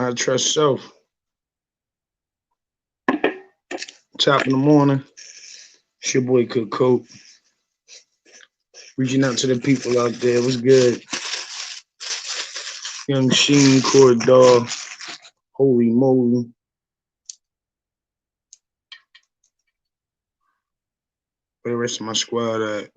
I trust self. Top in the morning. It's your boy Cook Coat. Reaching out to the people out there. What's good? Young Sheen, Cordell. Holy moly. Where the rest of my squad at?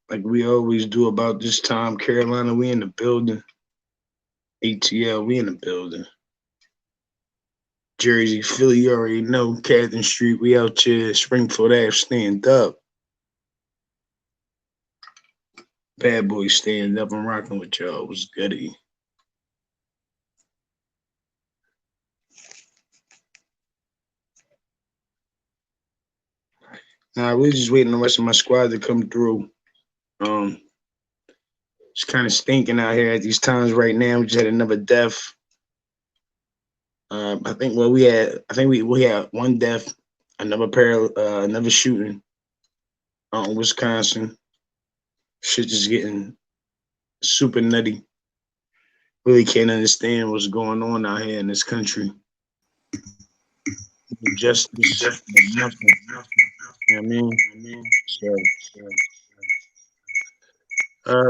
Like we always do about this time, Carolina, we in the building. ATL, we in the building. Jersey, Philly, you already know. Catherine Street, we out here. Springfield Ave, stand up. Bad boy, stand up. I'm rocking with y'all. What's goody? Nah, we're just waiting on the rest of my squad to come through. It's kind of stinking out here at these times right now. We just had another death. I think we had one death, another shooting out in Wisconsin. Shit just getting super nutty. Really can't understand what's going on out here in this country. Justice, nothing. You know what I mean?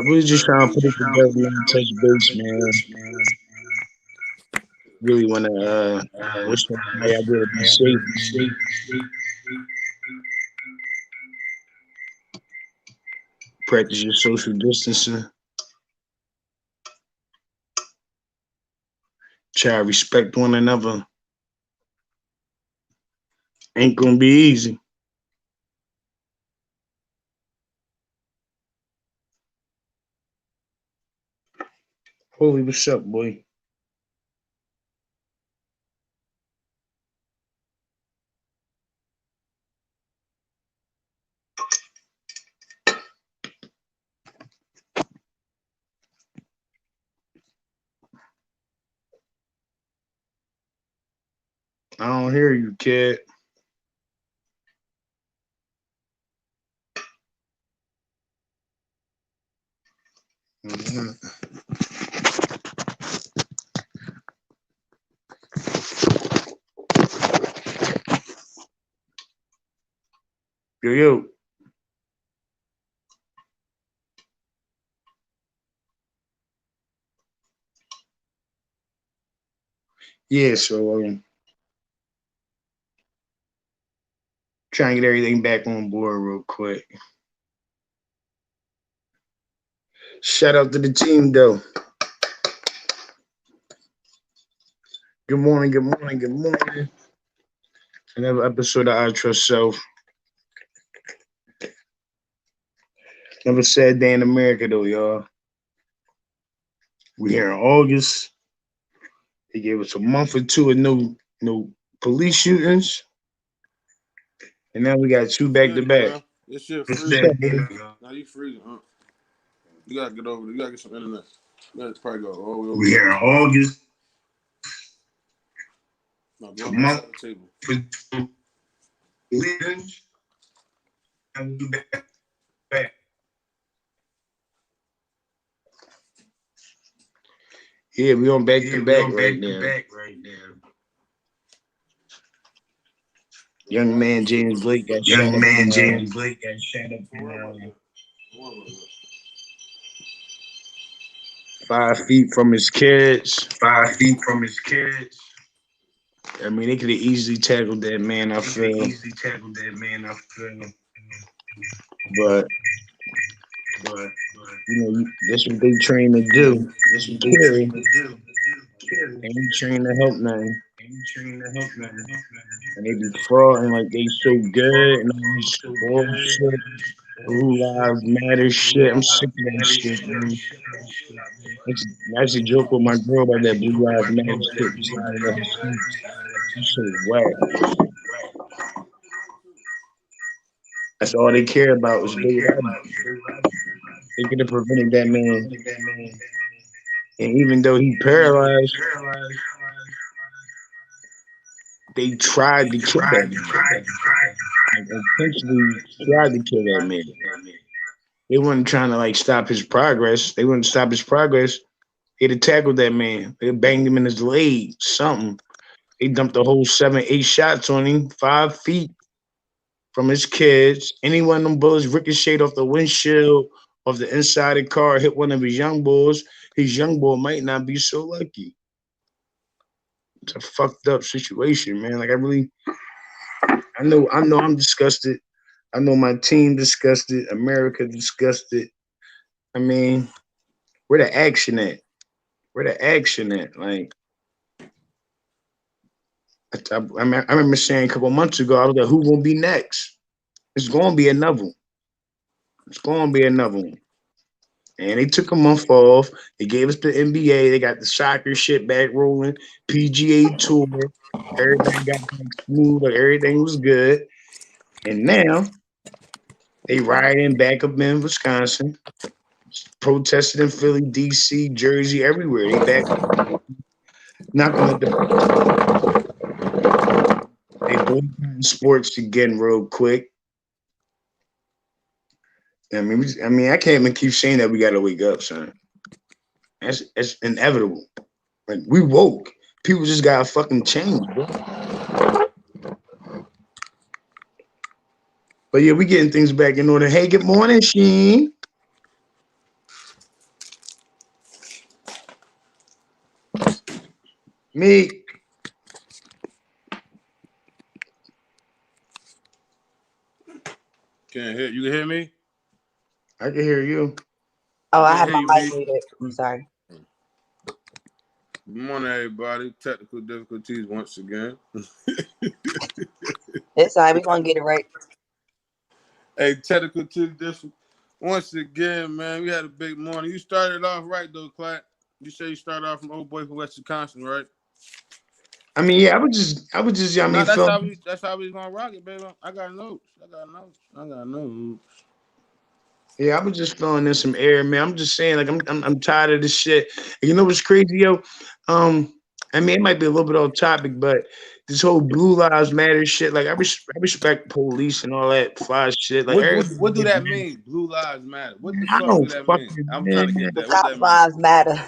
We're just trying to put it together, man, touch base, man. Really want to wish everybody out there to be safe. Practice your social distancing. Try to respect one another. Ain't gonna be easy. Holy, what's up, boy? I don't hear you, kid. Mm-hmm. Yo. Yeah, so trying to get everything back on board real quick. Shout out to the team, though. Good morning. Another episode of I Trust Self. Never sad day in America, though, y'all. We here in August. They gave us a month or two of no police shootings. And now we got two back to back. This shit freezing. Now you freezing, huh? You gotta get over there. You gotta get some internet. Let's probably go all the way over. We here in August. No, go on the table. Yeah, we on back to back right now. Young man James Blake got shot up. 5 feet from his kids. I mean, they could have easily tackled that man, I feel. But you know, that's what they train to do. They ain't trained to help nothing. And they be frauding like they so good and all this bullshit. Blue Lives Matter shit. I'm sick of that shit, man. I actually joke with my girl about that Blue Lives Matter shit. She's so whack. That's all they care about was Big Robert. They could have prevented that man. And even though he paralyzed, they tried to kill that man. Like, intentionally tried to kill that man. They weren't trying to like stop his progress. They wouldn't stop his progress. They'd have tackled that man. They banged him in his leg, something. They dumped a whole 7, 8 shots on him, 5 feet from his kids. Any one of them bullets ricocheted off the windshield of the inside of the car, hit one of his young boys. His young boy might not be so lucky. It's a fucked up situation, man. Like I know I'm disgusted. I know my team disgusted. America disgusted. I mean, where the action at? Where the action at? Like, I remember saying a couple months ago, I was like, who gonna be next? It's gonna be another one. It's gonna be another one. And they took a month off. They gave us the NBA. They got the soccer shit back rolling. PGA Tour. Everybody got back smooth. Like everything was good. And now they riding back up in Wisconsin, protested in Philly, DC, Jersey, everywhere. They back. Not gonna let the they boycotting sports again real quick. I can't even keep saying that we gotta wake up, son. That's inevitable. Like we woke. People just gotta fucking change, bro. But yeah, we getting things back in order. Hey, good morning, Sheen. Me. Can't hear you. Can hear me? I can hear you. Oh, I have my mic muted. I'm sorry. Good morning, everybody. Technical difficulties once again. It's all right. We're going to get it right. Hey, technical difficulties once again, man. We had a big morning. You started off right, though, Clark. You say you started off from old boy from West Wisconsin, right? I mean, yeah, I would just, I mean, that's how we gonna rock it, baby. I got notes. Yeah, I was just throwing in some air, man. I'm just saying, like, I'm tired of this shit. And you know what's crazy, yo? I mean, it might be a little bit off topic, but this whole Blue Lives Matter shit, like, I respect police and all that fly shit. Like, what do that mean? Blue Lives Matter. What the I fuck don't do that mean? fucking I'm man. trying to get that. The What top that mean? lives matter.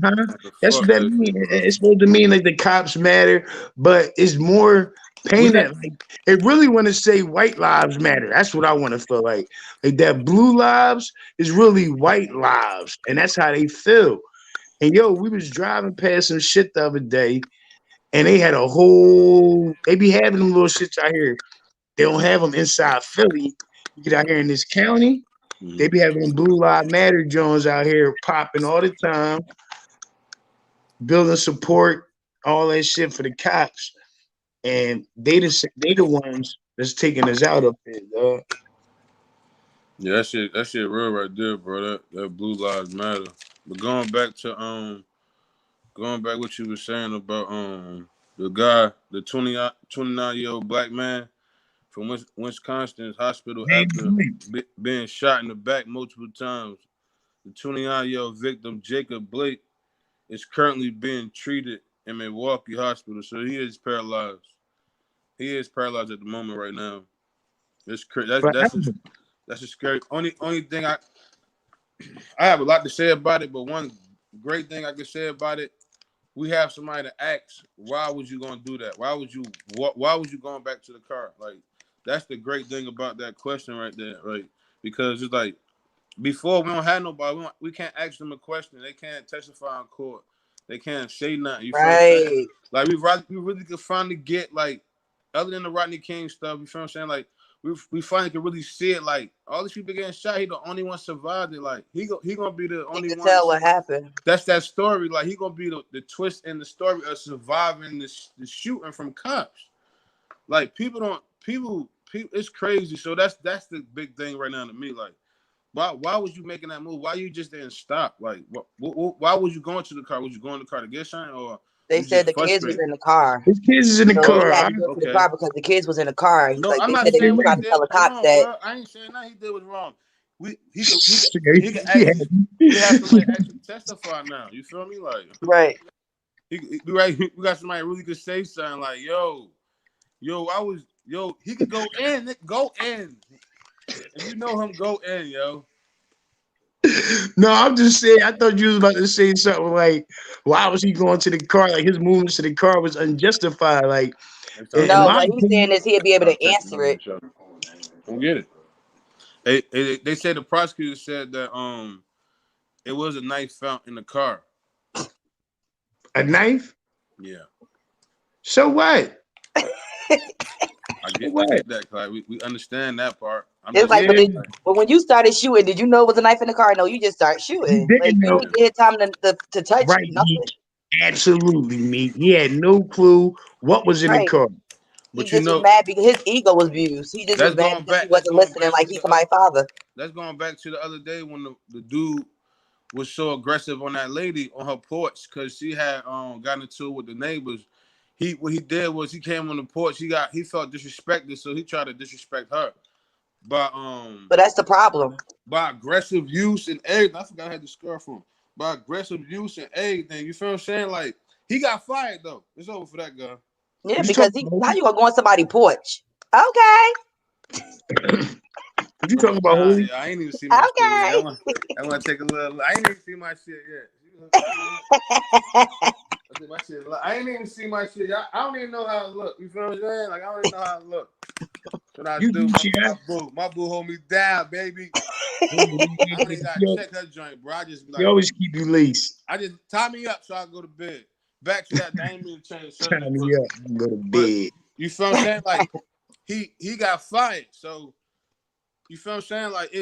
Huh? That's what that means. It's supposed to mean like the cops matter, but it's more painted. Like it really want to say white lives matter. That's what I want to feel like. Like that blue lives is really white lives, and that's how they feel. And yo, we was driving past some shit the other day, and they had a whole. They be having them little shits out here. They don't have them inside Philly. You get out here in this county, they be having them blue lives matter Jones out here popping all the time, building support, all that shit for the cops, and they the ones that's taking us out up there, dog. Yeah, that shit real right there, bro. That Blue Lives Matter. But going back what you were saying about the guy, the 29-year-old black man from Wisconsin's hospital after being shot in the back multiple times. The 29-year-old victim, Jacob Blake, is currently being treated in Milwaukee Hospital, so he is paralyzed. He is paralyzed at the moment right now. It's that's a scary. Only thing I have a lot to say about it, but one great thing I can say about it, we have somebody to ask, why would you gonna do that? Why would you going back to the car? Like that's the great thing about that question right there, right? Because it's like before we don't have nobody, we can't ask them a question. They can't testify in court. They can't say nothing. You feel what I'm saying? Like we really could finally get like other than the Rodney King stuff. You feel what I'm saying? Like we finally could really see it. Like all these people getting shot, he the only one survived it. Like he gonna be the only one. Tell what happened. That's that story. Like he gonna be the twist in the story of surviving the shooting from cops. Like people. It's crazy. So that's the big thing right now to me. Like. Why was you making that move? Why you just didn't stop? Like, why was you going to the car? Was you going to the car to get something, or they said the kids was in the car? His kids is in the car. He had to go to the car because the kids was in the car. No, like, I'm not saying saying they what tried to tell the cops that. I ain't saying nothing he did was wrong. We have somebody actually testify now. You feel me? Like right. right. We got somebody really could say something like, he could go in, go in. If you know him, go in, yo. No, I'm just saying. I thought you was about to say something like, "Why was he going to the car? Like his movements to the car was unjustified." Like, in No, my what he's saying opinion, is he'll be able to answer it. Don't get it. They said the prosecutor said that it was a knife found in the car. a knife. Yeah. So what? I So get what? that, Clyde. We understand that part. I'm It's just like, saying, Yeah, like, but when you started shooting, did you know it was a knife in the car? No, you just start he shooting. Like didn't you know. didn't get time to touch Right, nothing. absolutely, me. He had no clue what was in the Right. car. He but you just was know, mad because his ego was abused. He just was that's mad going because he back. That's wasn't going listening back like to he's the other. somebody's father. That's going back to the other day when the dude was so aggressive on that lady on her porch because she had got into it with the neighbors. What he did was he came on the porch. He felt disrespected, so he tried to disrespect her. But But that's the problem. by aggressive use and everything. I forgot I had the scarf on. By aggressive use and everything. You feel what I'm saying? Like he got fired though. It's over for that guy. Yeah, What you because talking how about? you gonna go on somebody's porch? Okay, What you talking about, Nah, Holy? yeah, I ain't even see my shit yet. okay. I want to take a little. I ain't even see my shit yet. My shit, I ain't even see my shit. I don't even know how it look. You feel what I'm saying? Like I don't even know how it look. What I You do, do shit. my boo hold me down, baby. I don't even gotta check her joint, bro. I just be You like, always keep you laced. I just tie me up so I can go to bed. Back to that. I ain't mean to change the Time subject, me up and go to but bed. you feel what I'm saying? Like he got fired. So you feel what I'm saying? Like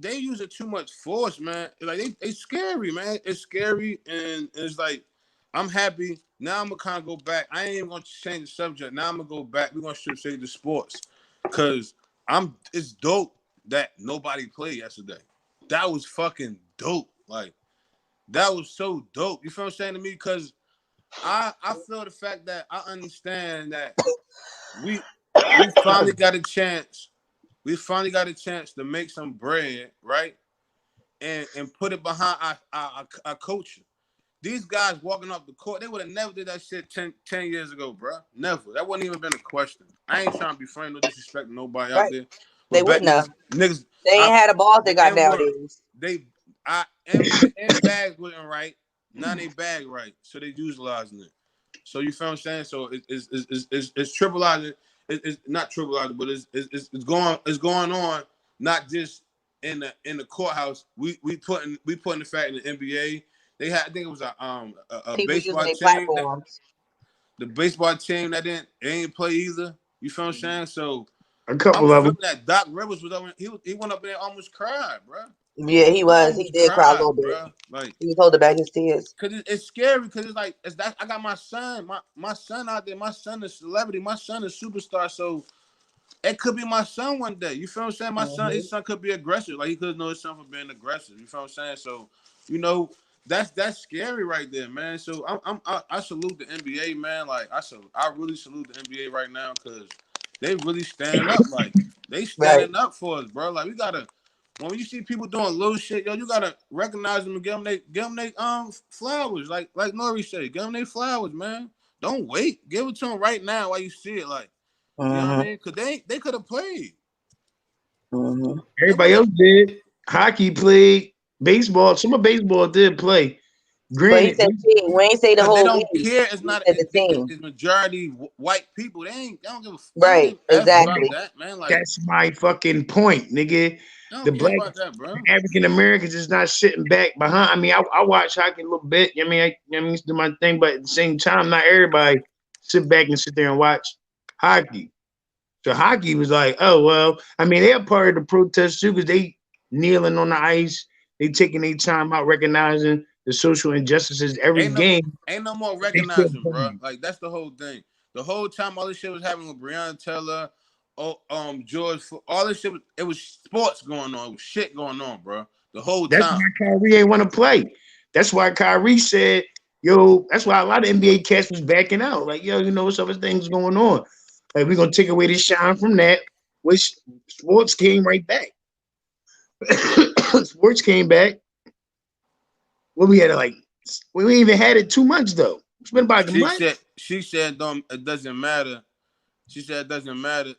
they using too much force, man. Like they scary, man. It's scary, and it's like I'm happy. Now I'm gonna kind of go back. I ain't even gonna change the subject. Now I'm gonna go back. We're gonna say the sports. Cause it's dope that nobody played yesterday. That was fucking dope. Like that was so dope. You feel what I'm saying to me? Because I feel the fact that I understand that we we finally got a chance. We finally got a chance to make some bread, right? And put it behind our culture. These guys walking off the court, they would have never did that shit 10 years ago, bro. Never. That wouldn't even been a question. I ain't trying to be friend or disrespect nobody out Right. there. They But back wouldn't have. niggas, They ain't had a balls they the got N word. nowadays. The N bags wasn't right. Now they bag right. So they utilizing it. So you feel what I'm saying? So it's tripleizing. It's not tripleizing, but it's going on. Not just in the courthouse. We putting the fact in the NBA. They had, I think it was a People using baseball their team. platforms. The baseball team that they ain't play either. You feel what I'm saying? So A I'm couple of them. feeling that Doc Rivers was over. He went up there and almost cried, bro. Yeah, he was. He Almost did cry a cried, little bit. bro. Like. He was holding back his tears. Cause it's scary. Cause it's like it's that I got my son, my son out there. My son is celebrity. My son is superstar. So it could be my son one day. You feel what I'm saying? His son could be aggressive. Like he could know his son for being aggressive. You feel what I'm saying? So you know that's scary right there, man. So I salute the NBA, man. Like I really salute the NBA right now because they really standing up. Like they Right. standing up for us, bro. Like we gotta. When you see people doing little shit, yo, you gotta recognize them and give them they flowers. Like Nori said, give them their flowers, man. Don't wait. Give it to them right now while you see it. Like, you know what I mean? Cause they could have played. They Everybody would have. else did. Hockey played. Baseball. Some of baseball did play. But he Granted, said team. We ain't say the Cause they whole don't league. care. It's He not. said the team. It's majority white people. They don't give a. They don't Right. give a f about Exactly. that, man. Like, that's my fucking point, nigga. they The don't care black about that, bro. African Americans is not sitting back behind. I mean, I watch hockey a little bit. I mean, do my thing, but at the same time, not everybody sit back and sit there and watch hockey. So hockey was like, oh well. I mean, they're part of the protest too because they kneeling on the ice. They taking their time out, recognizing the social injustices every game. Ain't no more They still recognizing, bro. playing. Like that's the whole thing. The whole time all this shit was happening with Breonna Taylor, George, all this shit it was sports going on, it was shit going on, bro. The whole That's time. why Kyrie ain't want to play. That's why Kyrie said, yo, that's why a lot of NBA cats was backing out. Like, yo, what's other things going on? Like, we're gonna take away the shine from that, which sports came right back. Sports came back. What we had like we even had it 2 months though. It's been about a month. She said don't it doesn't matter. She said it doesn't matter.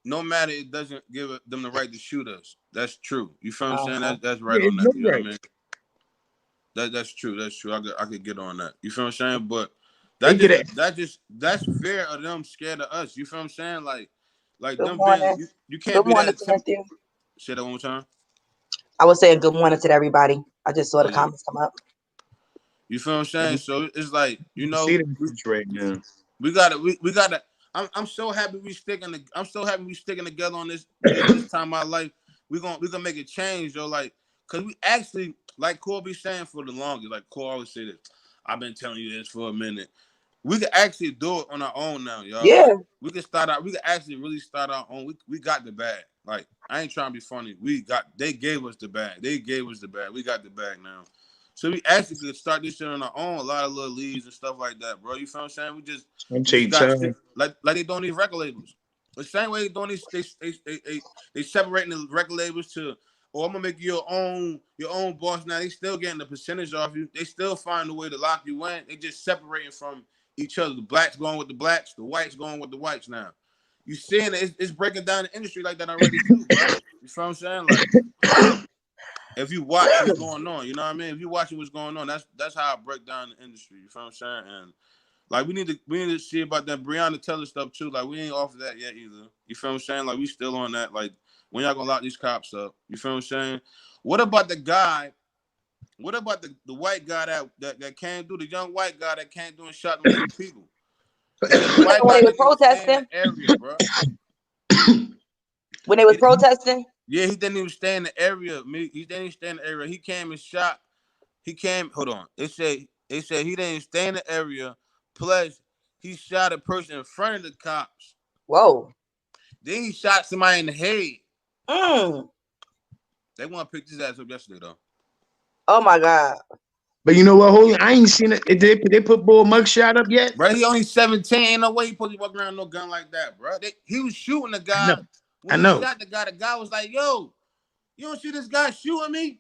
No matter, it doesn't give them the right to shoot us. That's true. You feel what I'm saying? That's right Yeah, on that. no You know right. what I mean? That's true. That's true. I could get on that. You feel what I'm saying? But that's fear of them scared of us. You feel what I'm saying? Like Good them morning. being you can't Good be morning, that Timothy. Say that one more time. I was saying good morning to everybody. I just saw Oh the yeah. comments come up. You feel what I'm saying? So it's like, See them right now. we gotta I'm so happy I'm so happy we sticking together on this time of my life. We gonna make a change, yo. Like, cause we actually, like Cole be saying for the longest, like Cole always say this. I've been telling you this for a minute. We could actually do it on our own now, y'all. Yeah. Like, we could actually really start our own. We got the bag. Like, I ain't trying to be funny. They gave us the bag. We got the bag now. So we actually could start this shit on our own. A lot of little leagues and stuff like that, bro. You feel what I'm saying? We just got shit like they doing these record labels. The same way they doing these, they separating the record labels to, oh, I'm gonna make you your own boss now. They still getting the percentage off you. They still find a way to lock you in. They just separating from each other. The blacks going with the blacks, the whites going with the whites now. You seeing it's breaking down the industry like that already too, bro. You feel what I'm saying? Like, if you watch what's going on, you know what I mean? If you watching what's going on, that's how I break down the industry. You feel what I'm saying? And like we need to see about that Breonna Taylor stuff too. Like we ain't off of that yet either. You feel what I'm saying? Like we still on that. Like when y'all gonna lock these cops up? You feel what I'm saying? What about the guy? What about the white guy that came through, the young white guy that came through and shot them 2 people? They said the white When guy they was didn't even stay in protesting? the area, bro. When they was protesting? Yeah, he didn't even stay in the area. He didn't even stay in the area. He came and shot. Hold on. They say he didn't stay in the area. Plus, he shot a person in front of the cops. Whoa. Then he shot somebody in the head. They want to pick his ass up yesterday, though. Oh my God. But you know what, Holy? I ain't seen it. They put Bull mugshot up yet? Bro, he only 17. Ain't no way he supposed to walk around no gun like that, bro. He was shooting the guy. When he shot the guy was like, yo, you don't see this guy shooting me?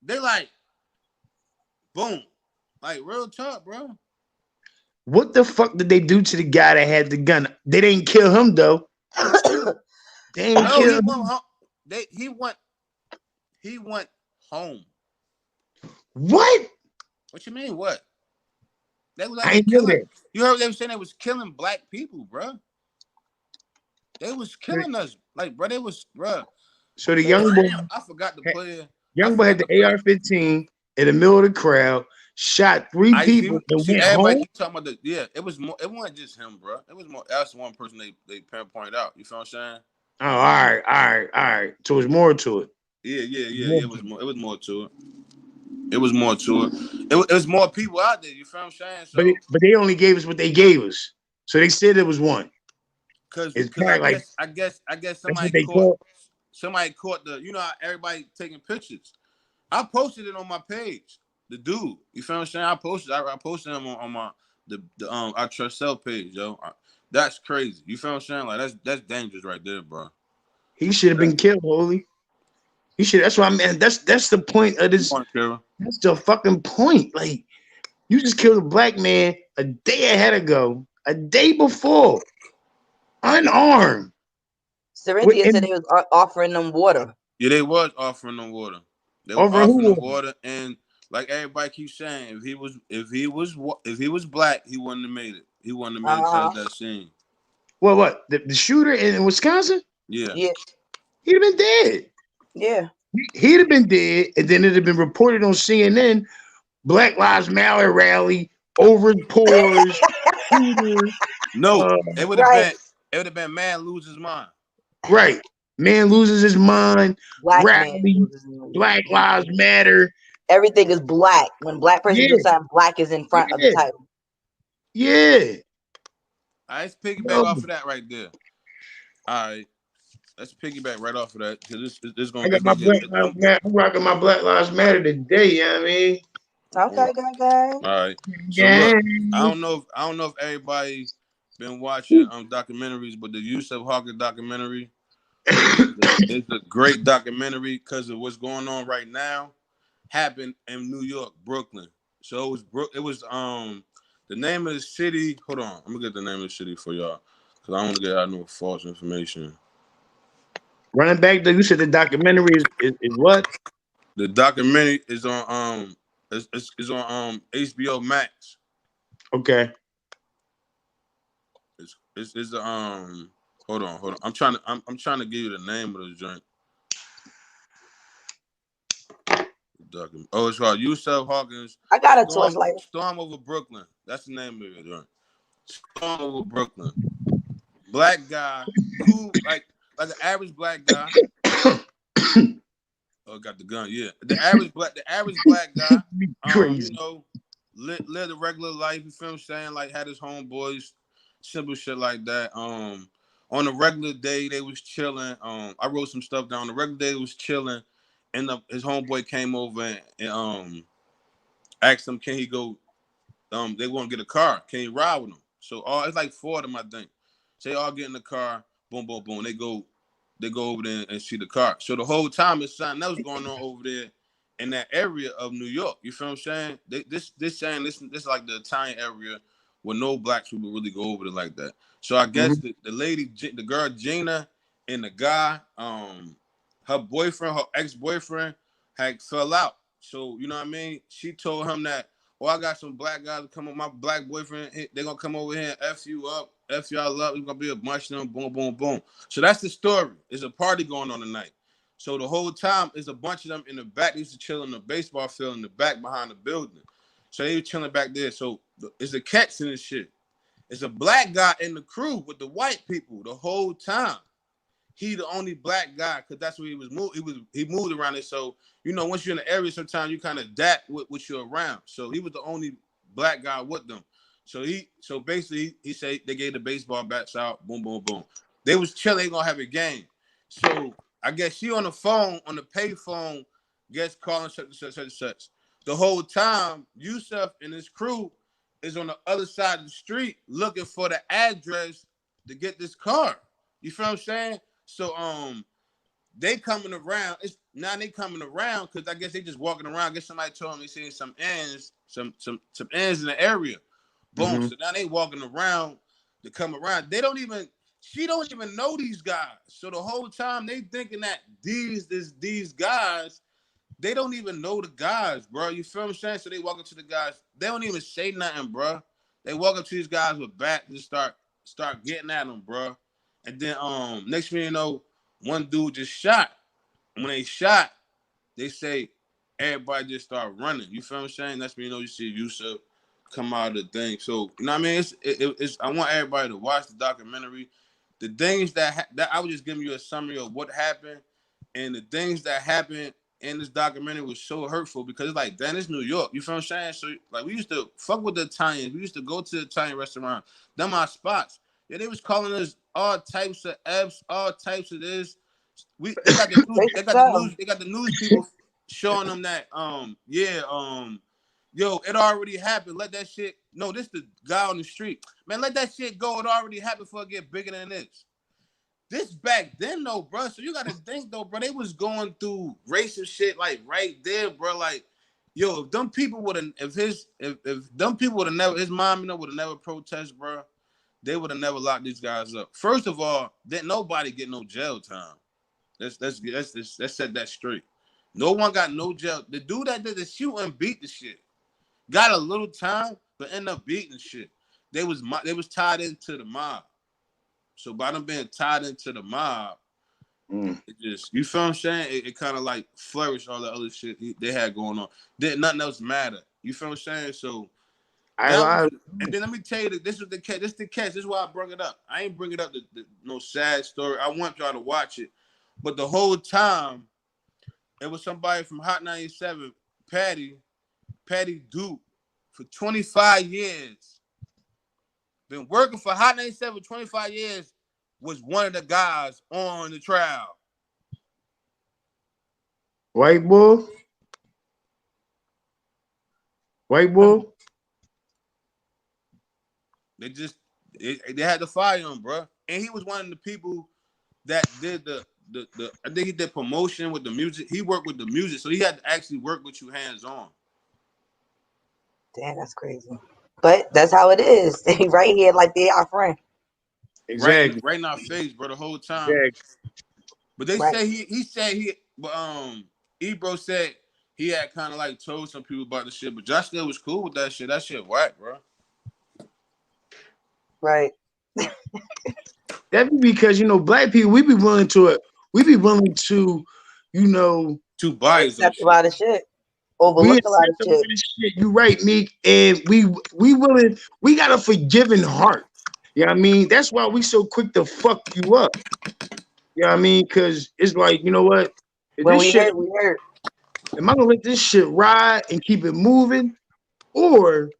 They like, boom. Like, real talk, bro. What the fuck did they do to the guy that had the gun? They didn't kill him, though. They didn't kill him. He went home. What? What you mean, what? They was I ain't know that. You heard they were saying they was killing black people, bro. They was killing us. Like, bro, they was, bro. So the young boy, I forgot the player. Young boy had the AR-15 in the middle of the crowd, shot 3 people and went everybody home. keep talking about it was more. It wasn't just him, bro. It was more. That's one person they pinpoint out. You feel what I'm saying? Oh, all right. So there's more to it. Yeah. It was more. It was more to it. It was more to it. It was more people out there. You feel what I'm saying? So, but they only gave us what they gave us. So they said it was one. Because I guess somebody caught the. You know how everybody taking pictures. I posted it on my page. The dude, you feel what I'm saying? I posted him on my I Trust Self page, yo. That's crazy. You feel what I'm saying? Like that's dangerous right there, bro. He should have been killed, Holy. He should. That's why that's the point of this. That's the fucking point. Like, you just killed a black man a day a day before, unarmed. Serentia said they was offering them water. Yeah, they was offering them water. They were offering them water, and like everybody keeps saying, if he was black, he wouldn't have made it. He wouldn't have made it past that scene. What? The shooter in Wisconsin? Yeah. He'd have been dead. Yeah. He'd have been dead, and then it'd have been reported on CNN. Black Lives Matter rally over Poors. No, it would have been man lose his mind. Right. Man loses his mind. Rally, Black Lives Matter. Everything is black. When black person do something, black is in front of the title. Yeah. All right, let's piggyback off of that right there. All right. Let's piggyback right off of that. Because this going to get... I'm rocking my Black Lives Matter today, you know what I mean? Okay, guys. All right. So look, I don't know if everybody been watching documentaries, but the Yusuf Hawker documentary is a great documentary because of what's going on right now. Happened in New York, Brooklyn. So it was the name of the city. Hold on, I'm gonna get the name of the city for y'all because I don't want to get out no false information. Running back though, you said the documentary is what? The documentary is on is on HBO Max. Okay. It's the hold on. I'm trying to give you the name of the joint. Oh, it's called Yusuf Hawkins. I got a torch lighter. Storm over Brooklyn. That's the name of it, joint. Storm over Brooklyn. Black guy, cool, like an average black guy. Oh, got the gun. Yeah, the average black guy. Crazy. You know, live a regular life. You feel what I'm saying? Like had his homeboys, simple shit like that. On a regular day they was chilling. I wrote some stuff down. On the regular day they was chilling, and his homeboy came over and asked him, can he go? They want to get a car. Can he ride with them? So it's like 4 of them, I think. So they all get in the car. Boom, boom, boom. They go over there and see the car. So the whole time it's something else going on over there in that area of New York. You feel what I'm saying? This is like the Italian area where no black people really go over there like that. So I guess the lady, the girl Gina, and the guy, her ex-boyfriend, had fell out. So you know what I mean? She told him that, oh, I got some black guys come up, my black boyfriend, they're gonna come over here and F you up, F y'all up, it's gonna be a bunch of them, boom, boom, boom. So that's the story. There's a party going on tonight. So the whole time there's a bunch of them in the back. They used to chill in the baseball field in the back behind the building. So they were chilling back there. So it's a catch in this shit. It's a black guy in the crew with the white people the whole time. He the only black guy because that's where he was moved. He moved around it. So you know, once you're in the area, sometimes you kind of adapt with what you're around. So he was the only black guy with them. So basically he said they gave the baseball bats out. Boom, boom, boom. They was chilling. They gonna have a game. So I guess she on the phone on the pay phone gets calling such. The whole time Yusuf and his crew is on the other side of the street looking for the address to get this car. You feel what I'm saying? So they coming around. They coming around because I guess they just walking around. I guess somebody told them they seen some ends in the area. Boom. So now they walking around to come around. She don't even know these guys. So the whole time they thinking that these guys, they don't even know the guys, bro. You feel what I'm saying? So they walk up to the guys. They don't even say nothing, bro. They walk up to these guys with bat and start getting at them, bro. And then next thing you know, one dude just shot. And when they shot, they say everybody just start running. You feel what I'm saying? That's when you know you see Yusuf come out of the thing. So you know what I mean? It's I want everybody to watch the documentary. The things that I was just giving you a summary of what happened, and the things that happened in this documentary was so hurtful because it's like, damn, it's New York. You feel what I'm saying? So like we used to fuck with the Italians. We used to go to the Italian restaurant. Them our spots. Yeah, they was calling us all types of F's, all types of this. They got the news people showing them that yo, it already happened. Let that shit. No, this the guy on the street. Man, let that shit go. It already happened before it get bigger than this. This back then though, bro. So you gotta think though, bro. They was going through racist shit like right there, bro. Like, yo, if them people would have, if them people would have never, his mom, would have never protested, bro. They would have never locked these guys up. First of all, didn't nobody get no jail time. Let's set that straight. No one got no jail. The dude that did the shoot and beat the shit got a little time, but ended up beating the shit. They was tied into the mob. So by them being tied into the mob, it just, you feel what I'm saying? It kind of like flourished all the other shit they had going on. Didn't nothing else matter. You feel what I'm saying? So and then let me tell you that this is the catch. This is the catch. This is why I bring it up. I ain't bring it up no sad story. I want y'all to watch it. But the whole time, it was somebody from Hot 97, Patty Duke, for 25 years. Been working for Hot 97 for 25 years, was one of the guys on the trial. White boy? They had to fire him, bro. And he was one of the people that did the I think he did promotion with the music. He worked with the music, so he had to actually work with you hands on. Damn, that's crazy. But that's how it is. They right here like they our friend. Exactly. Right in our face, bro, the whole time. Exactly. But they Right. say he said but Ebro said he had kind of like told some people about the shit, but Josh still was cool with that shit. That shit whack, bro. Right. That be because black people we be willing to, you know, Two bodies on Accept a shit. lot of shit. we Overlook a lot of accept a lot shit. of shit. You right, Meek, and we willing. We got a forgiving heart. You know what I mean? That's why we so quick to fuck you up. You know what I mean? Because it's like, you know what? If When this we shit, hurt, we hurt. am I gonna let this shit ride and keep it moving, or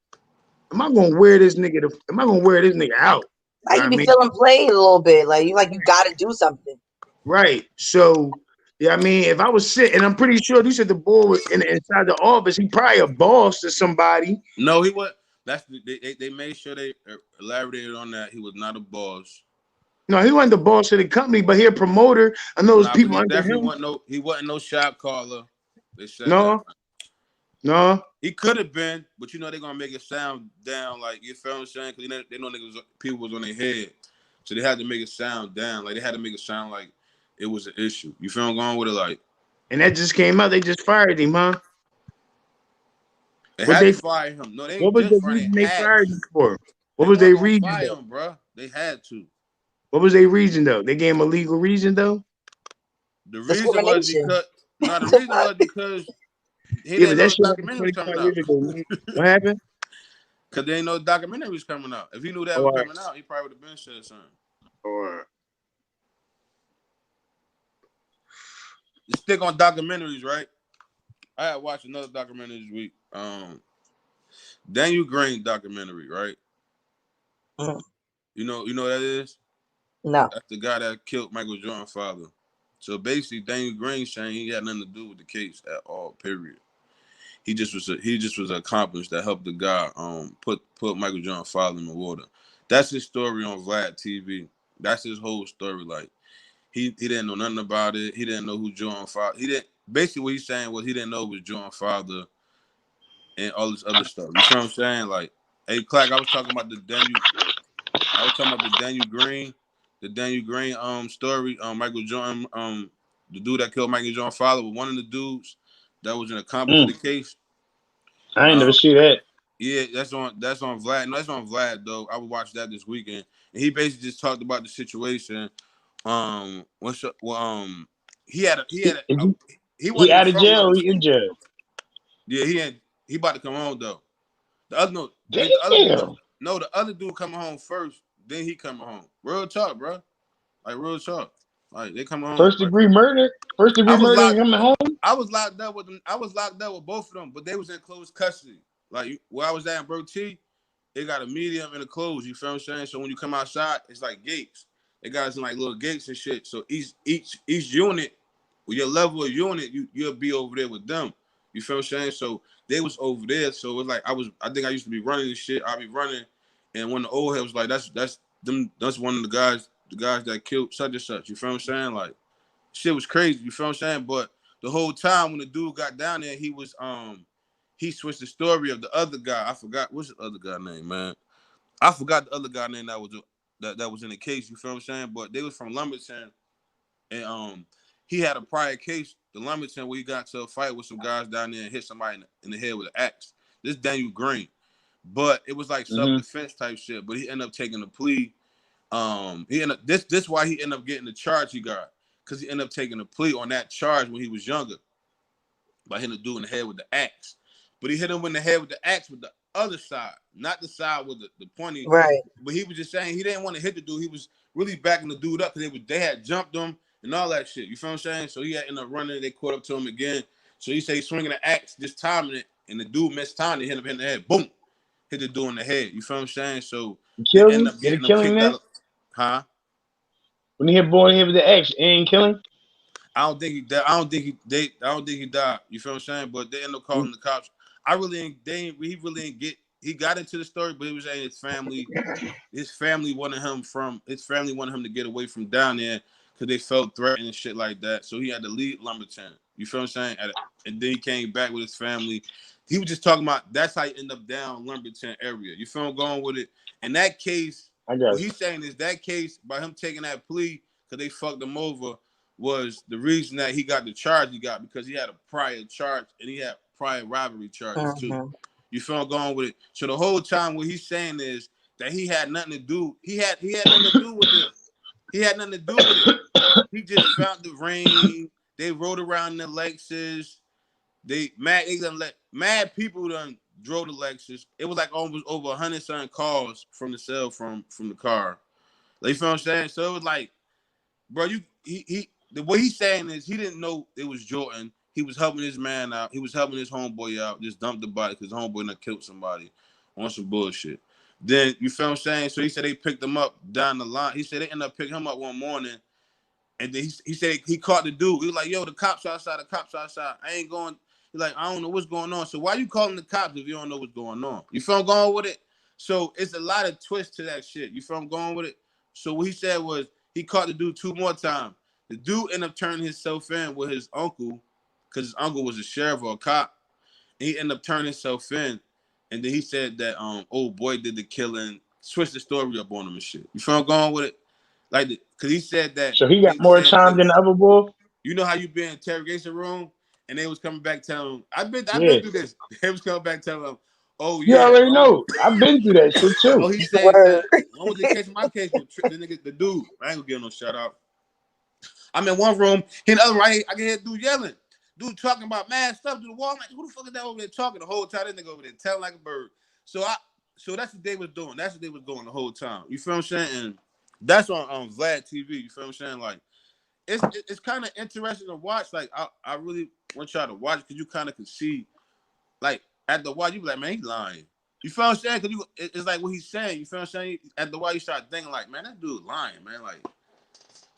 am I gonna wear this nigga? Am I gonna wear this nigga out? You Like know you what I be mean? feeling played a little bit. Like you gotta do something. Right. So, yeah, I mean, if I was sitting, I'm pretty sure you said the boy inside the office, he probably a boss to somebody. No, he was. They made sure they elaborated on that. He was not a boss. No, he wasn't the boss of the company, but he a promoter. I know those Nah, but people he under definitely him. wasn't no shop caller. They said that. No, no. He could have been, but they're gonna make it sound down like, you feel what I'm saying? Because they know people was on their head, so they had to make it sound down. Like they had to make it sound like it was an issue. You feel I'm going with it? Like, And that just came out. They just fired him, huh? they What had they? to fire him. No, they What ain't was the just fire. They reason they had fired to. him for? What They was weren't their gonna reason fire though? him, bro. They had to. What was their reason though? They gave him a legal reason though. The reason was Discrimination. because no, the The reason fuck? was because he Yeah, but didn't know that the shit happened documentary was 25 coming out. years ago, man. What happened? Because they didn't know the documentary was coming out. If he knew that was Or coming out, he probably would have been said something. or Let's stick on documentaries, right? I had watched another documentary this week. Daniel Green documentary, right? Mm, You know what that is? no. That's the guy that killed Michael Jordan's father. So basically, Daniel Green saying he had nothing to do with the case at all. Period. He just was accomplished that helped the guy put Michael Jordan's father in the water. That's his story on Vlad TV. That's his whole story. Like he didn't know nothing about it. He didn't know who Jordan's father. He didn't. Basically, what he's saying was he didn't know it was Jordan's father and all this other stuff. You feel what I'm saying? Like, hey, Clark, I was talking about the Daniel Green story. Michael Jordan, the dude that killed Michael Jordan's father was one of the dudes that was an accomplice to the case. I ain't never Um, see that. yeah, that's on Vlad. No, that's on Vlad though. I would watch that this weekend. And he basically just talked about the situation. He had a, he Is had a, he, he he wasn't in out of front jail row. or he in jail? Yeah, he about to come home though. The other no, Damn. the other dude coming home first. Then he coming home. Real talk, bro. Like real talk. Like they coming home. First Like degree murder. First I degree was murder and locked. coming home. I was locked up with them. I was locked up with both of them, but they was in close custody. Like where I was at in Bro T, they got a medium and a close. You feel what I'm saying? So when you come outside, it's like gates. They got us in like little gates and shit. So each unit, with your level of unit, you'll be over there with them. You feel what I'm saying? So they was over there. So it was like I think I used to be running and shit. I'd be running, and when the old head was like, that's one of the guys that killed such and such. You feel what I'm saying? Like shit was crazy. You feel what I'm saying? But the whole time when the dude got down there, he switched the story of the other guy. I forgot what's the other guy name, man. I forgot the other guy name that was in the case. You feel what I'm saying? But they was from Lumberton, and he had a prior case, the Lumberton, where he got to a fight with some guys down there and hit somebody in the head with an axe. This Daniel Green, but it was like self Mm-hmm. defense type shit. But he ended up taking a plea. He ended up, this why he ended up getting the charge he got, because he ended up taking a plea on that charge when he was younger by hitting the dude in the head with the axe. But he hit him in the head with the axe with the other side, not the side with the pointy. Right. But he was just saying he didn't want to hit the dude. He was really backing the dude up because they had jumped him and all that shit. You feel what I'm saying? So he had ended up running. They caught up to him again. So he said he's swinging the axe, just timing it, and the dude missed time to hit him in the head. Boom, hit the dude in the head. You feel what I'm saying? So they Kill end him? up Did getting it him kill him kicked there? out. Huh? When he hit boy in here with the X, it ain't killing? I don't think he died. I don't think he died. You feel what I'm saying? But they end up calling the cops. I really ain't. He really ain't get. He got into the story, but he was saying his family. His family wanted him to get away from down there because they felt threatened and shit like that. So he had to leave Lumberton. You feel what I'm saying? And then he came back with his family. he was just talking about that's how you end up down Lumberton area. You feel I'm going with it? In that case, what he's saying is that case by him taking that plea because they fucked him over was the reason that he got the charge he got because he had a prior charge and he had prior robbery charges too. You feel I'm going with it? So the whole time what he's saying is that he had nothing to do. He had nothing to do with it. He had nothing to do with it. He just found the ring. They rode around in the Lexus. Mad people done drove the Lexus. It was like almost over 100 something calls from the cell from the car. Like, you feel what I'm saying? So it was like, bro, the way he's saying is he didn't know it was Jordan. He was helping his man out. He was helping his homeboy out. Just dumped the body because the homeboy done killed somebody on some bullshit. Then you feel what I'm saying? So he said they picked him up down the line. He said they ended up picking him up one morning. And then he said he caught the dude. He was like, yo, the cops outside. I ain't going. He's like, I don't know what's going on. So why you calling the cops if you don't know what's going on? You feel I'm going with it? So it's a lot of twists to that shit. You feel I'm going with it? So what he said was he caught the dude 2 more times. The dude ended up turning himself in with his uncle because his uncle was a sheriff or a cop. And he ended up turning himself in. And then he said that old boy did the killing, switched the story up on him and shit. You feel I'm going with it? Like, because he said that. So he got more time than the other boy? You know how you been in interrogation room and they was coming back telling him, I've been through this. They was coming back telling him, oh, yeah. You already know. I've been through that shit, too. Oh, he said, when was the case of my case? The nigga, the dude. I ain't gonna give no shout out. I'm in one room, in the other room, I can hear dude yelling. Dude talking about mad stuff to the wall. I'm like, who the fuck is that over there talking the whole time? That nigga over there telling like a bird. So that's what they was doing. That's what they was doing the whole time. You feel what I'm saying? And that's on Vlad TV. You feel what I'm saying? Like, it's kind of interesting to watch. Like, I really want y'all to watch because you kind of can see, like, at the while you be like, man, he's lying. You feel what I'm saying? Because it's like what he's saying. You feel what I'm saying? At the while you start thinking, like, man, that dude lying, man. Like,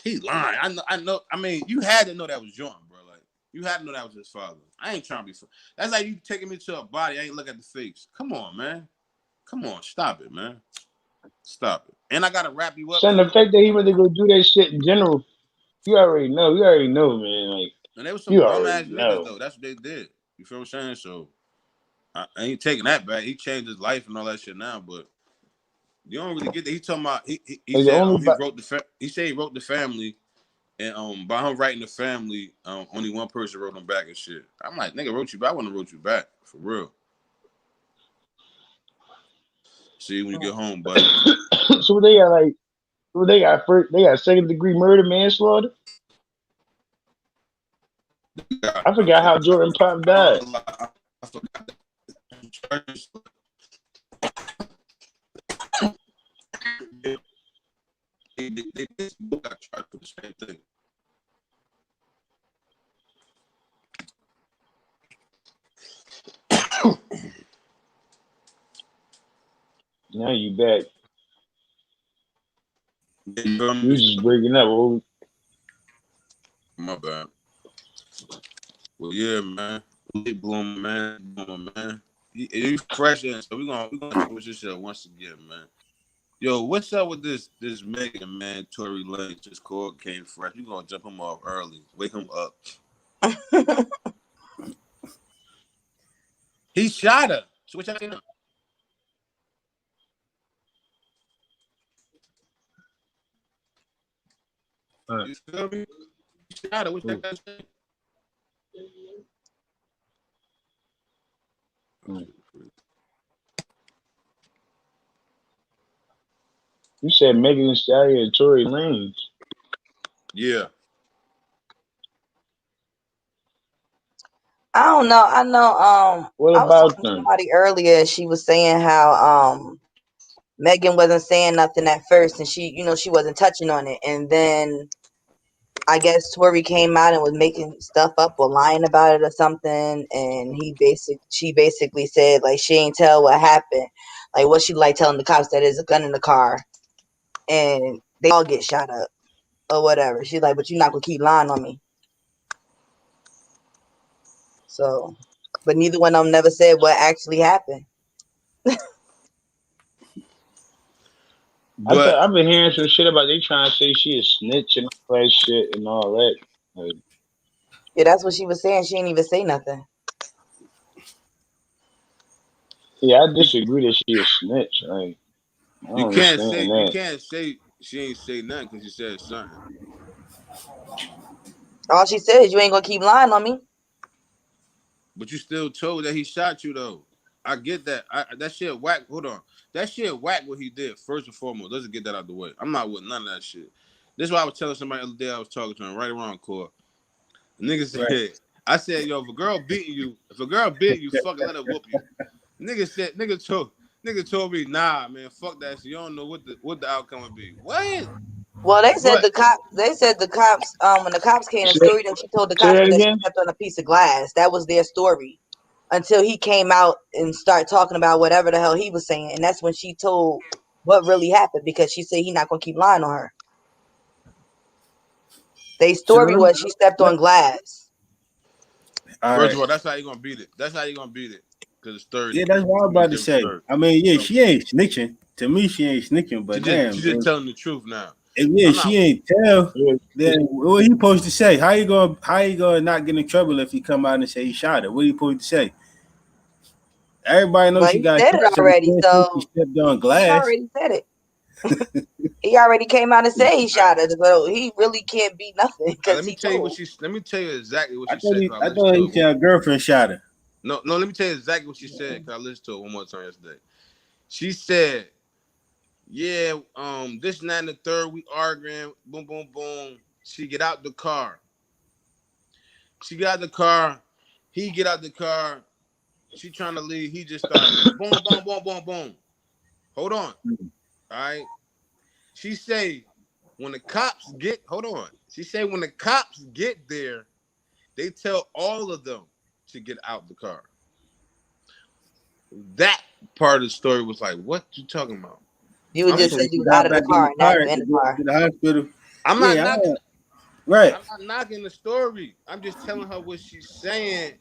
he lying. I know. I mean, you had to know that was Jordan, bro. Like, you had to know that was his father. I ain't trying to be. That's like you taking me to a body. I ain't look at the face. Come on, man. Come on, stop it, man. Stop it. And I gotta wrap you up. Son, the fact that he went to go do that shit in general, you already know. You already know, man. Like, and they was some bum ass niggas though. That's what they did. You feel what I'm saying? So I ain't taking that back. He changed his life and all that shit now, but you don't really get that. He talking about he said he said he wrote the family, and by him writing the family, only one person wrote him back and shit. I'm like, nigga wrote you back. I wouldn't have wrote you back for real. See you when you get home, buddy. So they got like, they got second degree murder, manslaughter. I forgot how Jordan Pop died. I forgot they both got charged for the same thing. Now you back. You just breaking up. Oh. My bad. Well, yeah, man. Bloom, man. He's fresh in, so we're gonna switch this shit once again, man. Yo, what's up with this Megan, man? Tory Lanez just called, came fresh. You gonna jump him off early. Wake him up. He shot her. So what y'all saying? You feel me? He shot her. What y'all saying? You said Megan Thee Stallion and Tory Lanez. Yeah. I don't know. I know. What I was about talking to them? somebody earlier. She was saying how Megan wasn't saying nothing at first, and she wasn't touching on it, and then I guess Tory came out and was making stuff up or lying about it or something, and she basically said like she ain't tell what happened, like what she like telling the cops that there's a gun in the car, and they all get shot up or whatever. She's like, but you're not gonna keep lying on me. So, but neither one of them never said what actually happened. But I've been hearing some shit about they trying to say she a snitch and all that shit and all that. Like, yeah, that's what she was saying. She didn't even say nothing. Yeah, I disagree that she a snitch. Like, I You don't can't understand say that. she ain't say nothing because she said something. All she said is you ain't gonna keep lying on me. But you still told that he shot you though. I get that. That shit whack. Hold on. That shit whack what he did. First and foremost, let's get that out the way. I'm not with none of that shit. This is why I was telling somebody the other day I was talking to him, right around court. The nigga Right. said, I said, yo, if a girl beating you, fucking let her whoop you. Nigga told me, nah, man, fuck that shit. You don't know what the outcome would be. What? Well, they said But the cops, when the cops came, the Say, story that she told the say cops that was that she again. stepped on a piece of glass. That was their story. Until he came out and started talking about whatever the hell he was saying. And that's when she told what really happened because she said he not gonna keep lying on her. They So story was she stepped on glass. all first right. of all, that's how you gonna beat it. That's how you gonna beat it. Because it's 30. Yeah, that's what I was You about to give it say. 30. I mean, yeah, So she ain't snitching. To me, she ain't snitching. But she damn, just telling the truth now. if yeah, I'm she not ain't tell. Yeah, Then what he supposed to say? How you gonna not get in trouble if he come out and say he shot her? What he supposed to say? Everybody knows But she he got said shot, it so you already, can't say she so stepped on he glass. already said it. He already came out and said he I, shot her, so he really can't beat nothing because he told. let me tell you exactly what she said because I I listened thought to he it. said her girlfriend shot her. No, let me tell you exactly what she said because I listened to it one more time yesterday. She said, yeah, this and that and the third, we arguing, boom, boom, boom. She get out the car. She got out the car. He get out the car. She trying to leave. He just started boom, boom, boom, boom, boom. Hold on. All right. She say when the cops get hold on. She say when the cops get there, they tell all of them to get out the car. That part of the story was like, what you talking about? You would I'm just And so say so you she was out got of the back in car the and now car you to in the get car. to the hospital. I'm not Yeah, knocking right. I'm not knocking the story. I'm just telling her what she's saying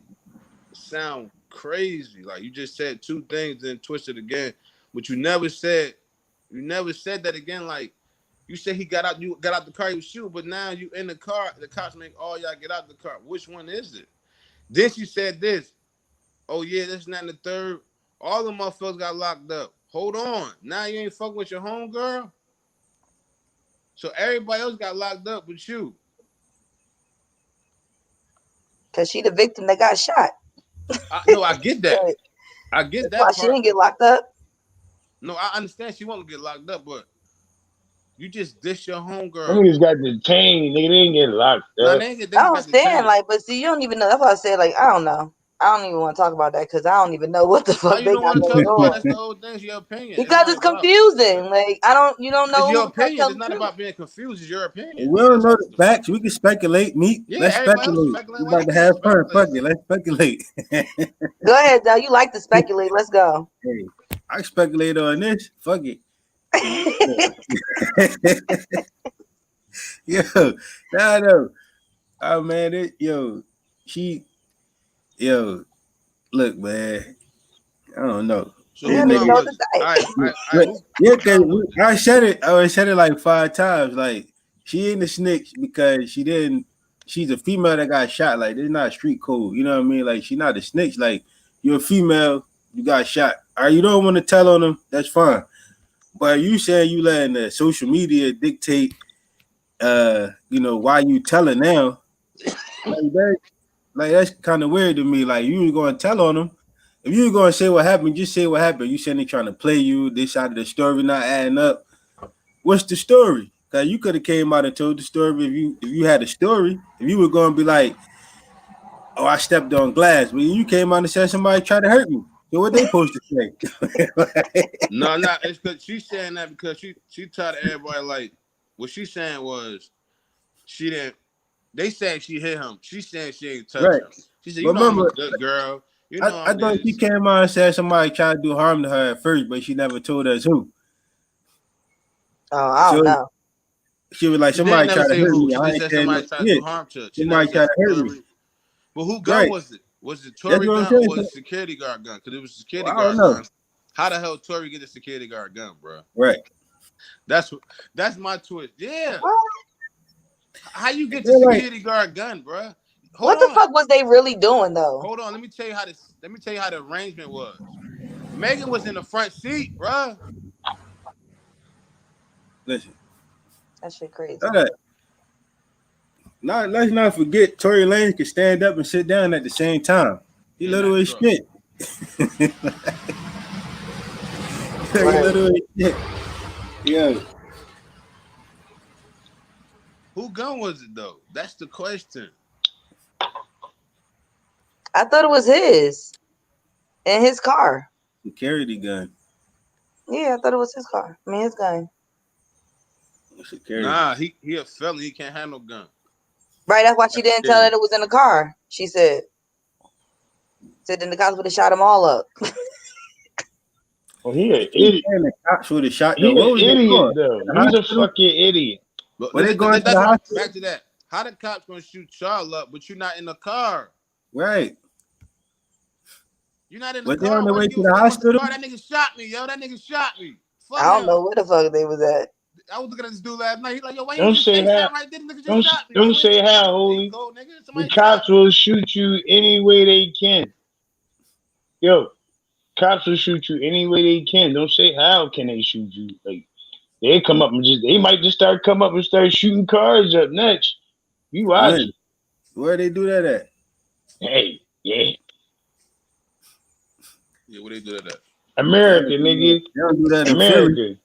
sound crazy. Like you just said two things then twisted again, but you never said that again. Like you said you got out the car, you shoot, but now you in the car, the cops make all y'all get out the car. Which one is it? Then she said this. Oh yeah, this not in the third. All the motherfuckers got locked up. Hold on. Now you ain't fucking with your homegirl. So everybody else got locked up but you. Because she the victim that got shot. No, I get that. That's I get why that she part. didn't get locked up. No, I understand she won't get locked up, but you just dish your them homegirl. niggas got detained. Nigga, they didn't get locked Nah, up. they I just got understand, detained. like, but see, you don't even know. That's why I said, like, I don't know. I don't even want to talk about that because I don't even know what the Why fuck you they don't got want to going talk about it? on. That's the whole thing. It's your opinion. It's Because not it's about. confusing. Like, you don't It's know your who the fuck opinion. telling It's the not truth. about being confused. It's your opinion. We don't That's know all. the facts. We can speculate. Meet. Yeah, Let's everybody else speculate. speculating. We Why about you to can't have fun. Fuck speculate? it. Let's speculate. Go ahead, though. You like to speculate. Let's go. Hey, I speculate on this. Fuck it. Yo, no. Oh man, she, yo, look, man. I don't know. So You This who don't even gun nigga, know what was to it? say. but yeah, Who cause gun was it? I said it. I said it like 5 times. Like she ain't a snitch because she didn't. She's a female that got shot. Like this is not street code. You know what I mean? Like she not a snitch. Like you're a female, you got shot. Or you don't want to tell on them. That's fine. But you saying you letting the social media dictate, why you telling now? Like that, like that's kind of weird to me. Like you was going to tell on them. If you were going to say what happened, just say what happened. You saying they trying to play you. This side of the story not adding up. What's the story? Cause you could have came out and told the story if you had a story. If you were going to be like, oh, I stepped on glass, but you came out and said somebody tried to hurt me. So what they supposed to say? No, no, it's because she's saying that because she tried to everybody like what she's saying was she didn't. They said she hit him. She said she ain't touch Right. him. She said, "You But know I'm a remember, good girl. You know I I'm thought she this." came out and said somebody tried to do harm to her at first, but she never told us who. Oh, I So don't know. she was like, She didn't somebody never tried to say hurt who. me. She I just ain't said saying somebody no tried to shit. do harm to her. She never Somebody said tried to hurt me. story. But who gun Right. was it? Was it That's Tory what I'm gun or saying. was it security guard gun? Because it was a Well, security I don't guard know. gun. How the hell Tory get a security guard gun, bro? Right. That's that's my twist. Yeah. What? How you get the They're like, security guard gun, bro? Hold What the on. fuck was they really doing though? Hold on. Let me tell you how the arrangement was. Megan was in the front seat, bro. Listen. That shit crazy. Let's not forget Tory Lanez can stand up and sit down at the same time. He little as shit. He little as shit. Yeah. Who gun was it though? That's the question. I thought it was his. In his car. He carried the gun. Yeah, I thought it was his car. I mean his gun. Nah, he a felon. He can't have no gun. Right, that's why she didn't tell that it was in the car. She said then the cops would have shot them all up. Oh, he an idiot. The cops would have shot them. He's an idiot, though. He's a fucking idiot. But they going to the hospital. Back to that. How the cops gonna shoot Charles up, but you're not in the car? Right. You're not in the car. On the way to the hospital. That nigga shot me, yo. That nigga shot me. Fuck I don't know where the fuck they was at. I was looking at this dude last night. He's like, yo, why don't you say how. Right there? Nigga just shot me. Don't say how, holy. The cops will shoot you any way they can. Yo, cops will shoot you any way they can. Don't say how can they shoot you. Like they come up and they might just start shooting cars up next. You watch. Where they do that at? Hey, yeah. Yeah, where they do that at? America, nigga. They don't do that in America. Philly.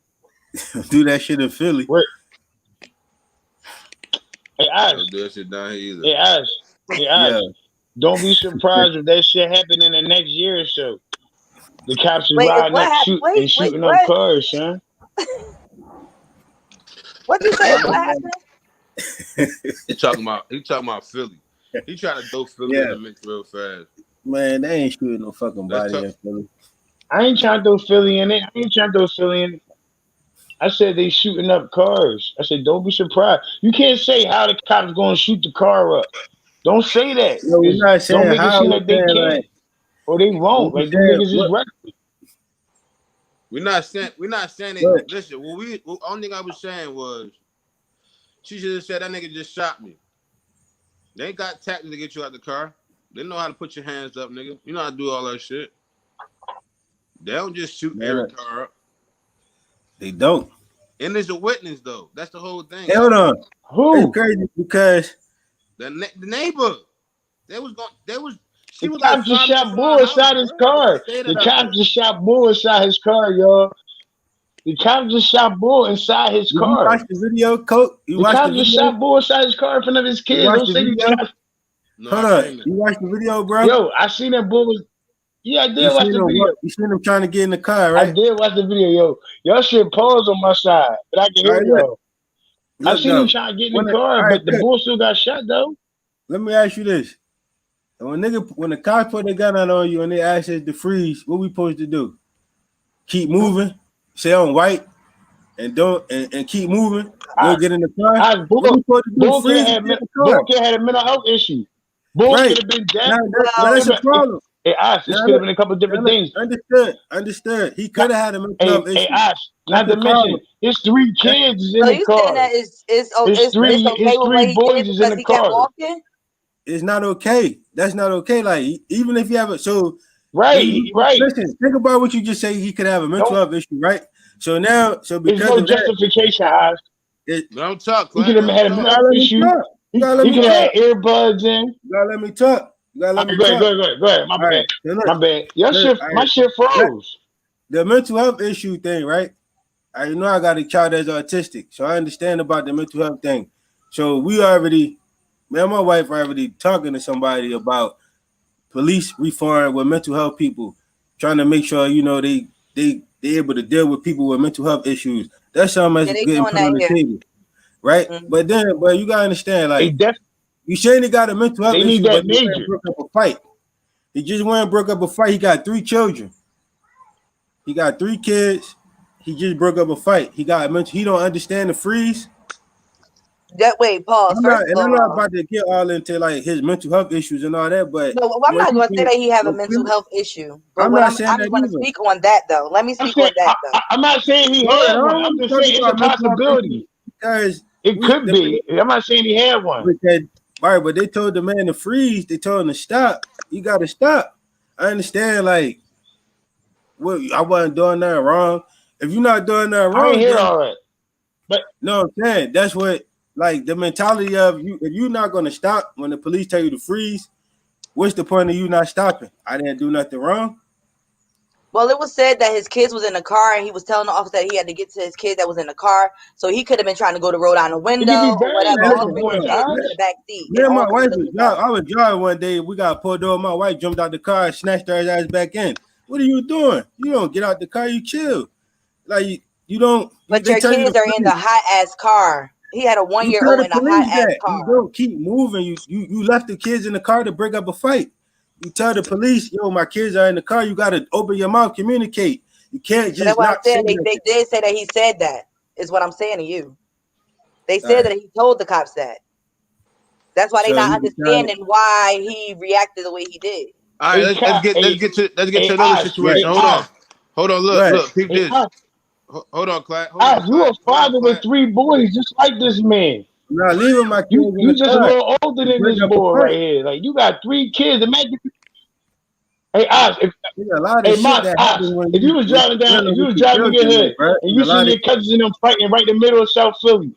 Do that shit in Philly. Where? Hey, Ash. Don't do that shit down here either. Hey, Ash. Yeah. Don't be surprised if that shit happen in the next year or so. The cops are riding up shooting up cars, son. What you say? What happened? He talking about Philly. He trying to throw Philly in the mix real fast. Man, they ain't shooting no fucking body in Philly. I ain't trying to throw Philly in it. I said they shooting up cars. I said don't be surprised. You can't say how the cops going to shoot the car up. Don't say that. No, we're not saying don't make it seem like they can't. Like, or they won't. Like the niggas is reckless. We're not saying it. Listen, only thing I was saying was she should have said that nigga just shot me. They ain't got tactics to get you out the car. They know how to put your hands up, nigga. You know how to do all that shit. They don't just shoot every car up. They don't. And there's a witness though. That's the whole thing. Hold on. Who? It's crazy because the neighbor. She was cops just shot Bull inside his car. The cops just shot Bull inside his car, y'all. The cops just shot Bull inside his car. You watched the video, Coach? The cops just shot Bull inside his car in front of his kids. Don't say the cops. No, hold on. You watched the video, bro? Yo, I seen that Bull was. Yeah, I did watch the video. You seen him trying to get in the car, right? I did watch the video, yo. Y'all should pause on my side, but I can hear y'all. I seen him trying to get in the car, but the Bull still got shot, though. Let me ask you this. When the cops put their gun out on you and they ask us to freeze, what we supposed to do? Keep moving, stay on white, and keep moving. Don't get in the car. Bull could have had a mental health issue. Bull could have been dead. That's the problem. Hey, Ash, this could have been a couple of different things. Understood. He could have had a mental health issue. Hey, Ash, not to mention, his 3 kids in the car. His three boys is in the car. It's not okay. That's not okay. Like, even if you have it, so right. Listen, think about what you just say. He could have a mental health issue, right? So because there's no justification, Ash. Don't talk. He could have had a mental health issue. He could have had earbuds in. You gotta let me talk. Go ahead. My bad. My shit froze. The mental health issue thing, right? I know I got a child that's autistic, so I understand about the mental health thing. So me and my wife are already talking to somebody about police reform with mental health people, trying to make sure they able to deal with people with mental health issues. That's something that's getting put on the table, right? Mm-hmm. But you gotta understand, like. You saying he got a mental health issue, but he broke up a fight. He just went and broke up a fight. He got 3 children. He got 3 kids. He just broke up a fight. He don't understand the freeze. Pause. I'm not about to get all into like his mental health issues and all that, but no, I'm not going to say that he have a mental health issue. But I'm just going to speak on that though. Let me speak on that though. I'm not saying he had one. I'm just saying it's a possibility. Because it could be. I'm not saying he had one. Right, but they told the man to freeze. They told him to stop. You got to stop. I understand, like, Well, I wasn't doing nothing wrong. If you're not doing nothing I wrong, ain't hear then all that. But no, I'm saying that's what like the mentality of you. If you're not gonna stop when the police tell you to freeze, what's the point of you not stopping? I didn't do nothing wrong. Well, it was said that his kids was in the car, and he was telling the officer that he had to get to his kid that was in the car. So he could have been trying to go to roll down the it could be window or various whatever. Man, All different three of his points. kids was Oz. in the back seat. Me It and my all could wife have was looked driving. up. I was driving one day. We got pulled over. My wife jumped out the car and snatched her ass back in. What are you doing? You don't get out the car. You chill. Like you don't. But They your tell you to kids are in freeze. the hot ass car. He had a You tell 1-year-old the in a hot police ass that you car. don't keep moving. You left the kids in the car to break up a fight. You tell the police, yo, my kids are in the car. You got to open your mouth, communicate. You can't So that's just what I'm not say saying. They nothing. did say that he said that, is what I'm saying to you. They All said right. that he told the cops that. That's why they So not you can tell it. understanding why he reacted the way he did. All right, Hey, let's Cap, get hey, to hey, another Oz, situation. hey, Hold on, Oz, Right. look, peep hey, this. Oz, Hold on, Clyde. Oz, you a father with 3 boys just like this man. I'm not leaving my kids in You the just a car little older to than break this up a boy fight. right here. Like you got 3 kids. Imagine, hey Oz, There's a lot of hey shit Moss, that Oz, happens if you was when driving you down, if dealing you with was your driving your children, hood like, bro. and There's you a lot seen of your cousins and them fighting right in the middle of South Philly,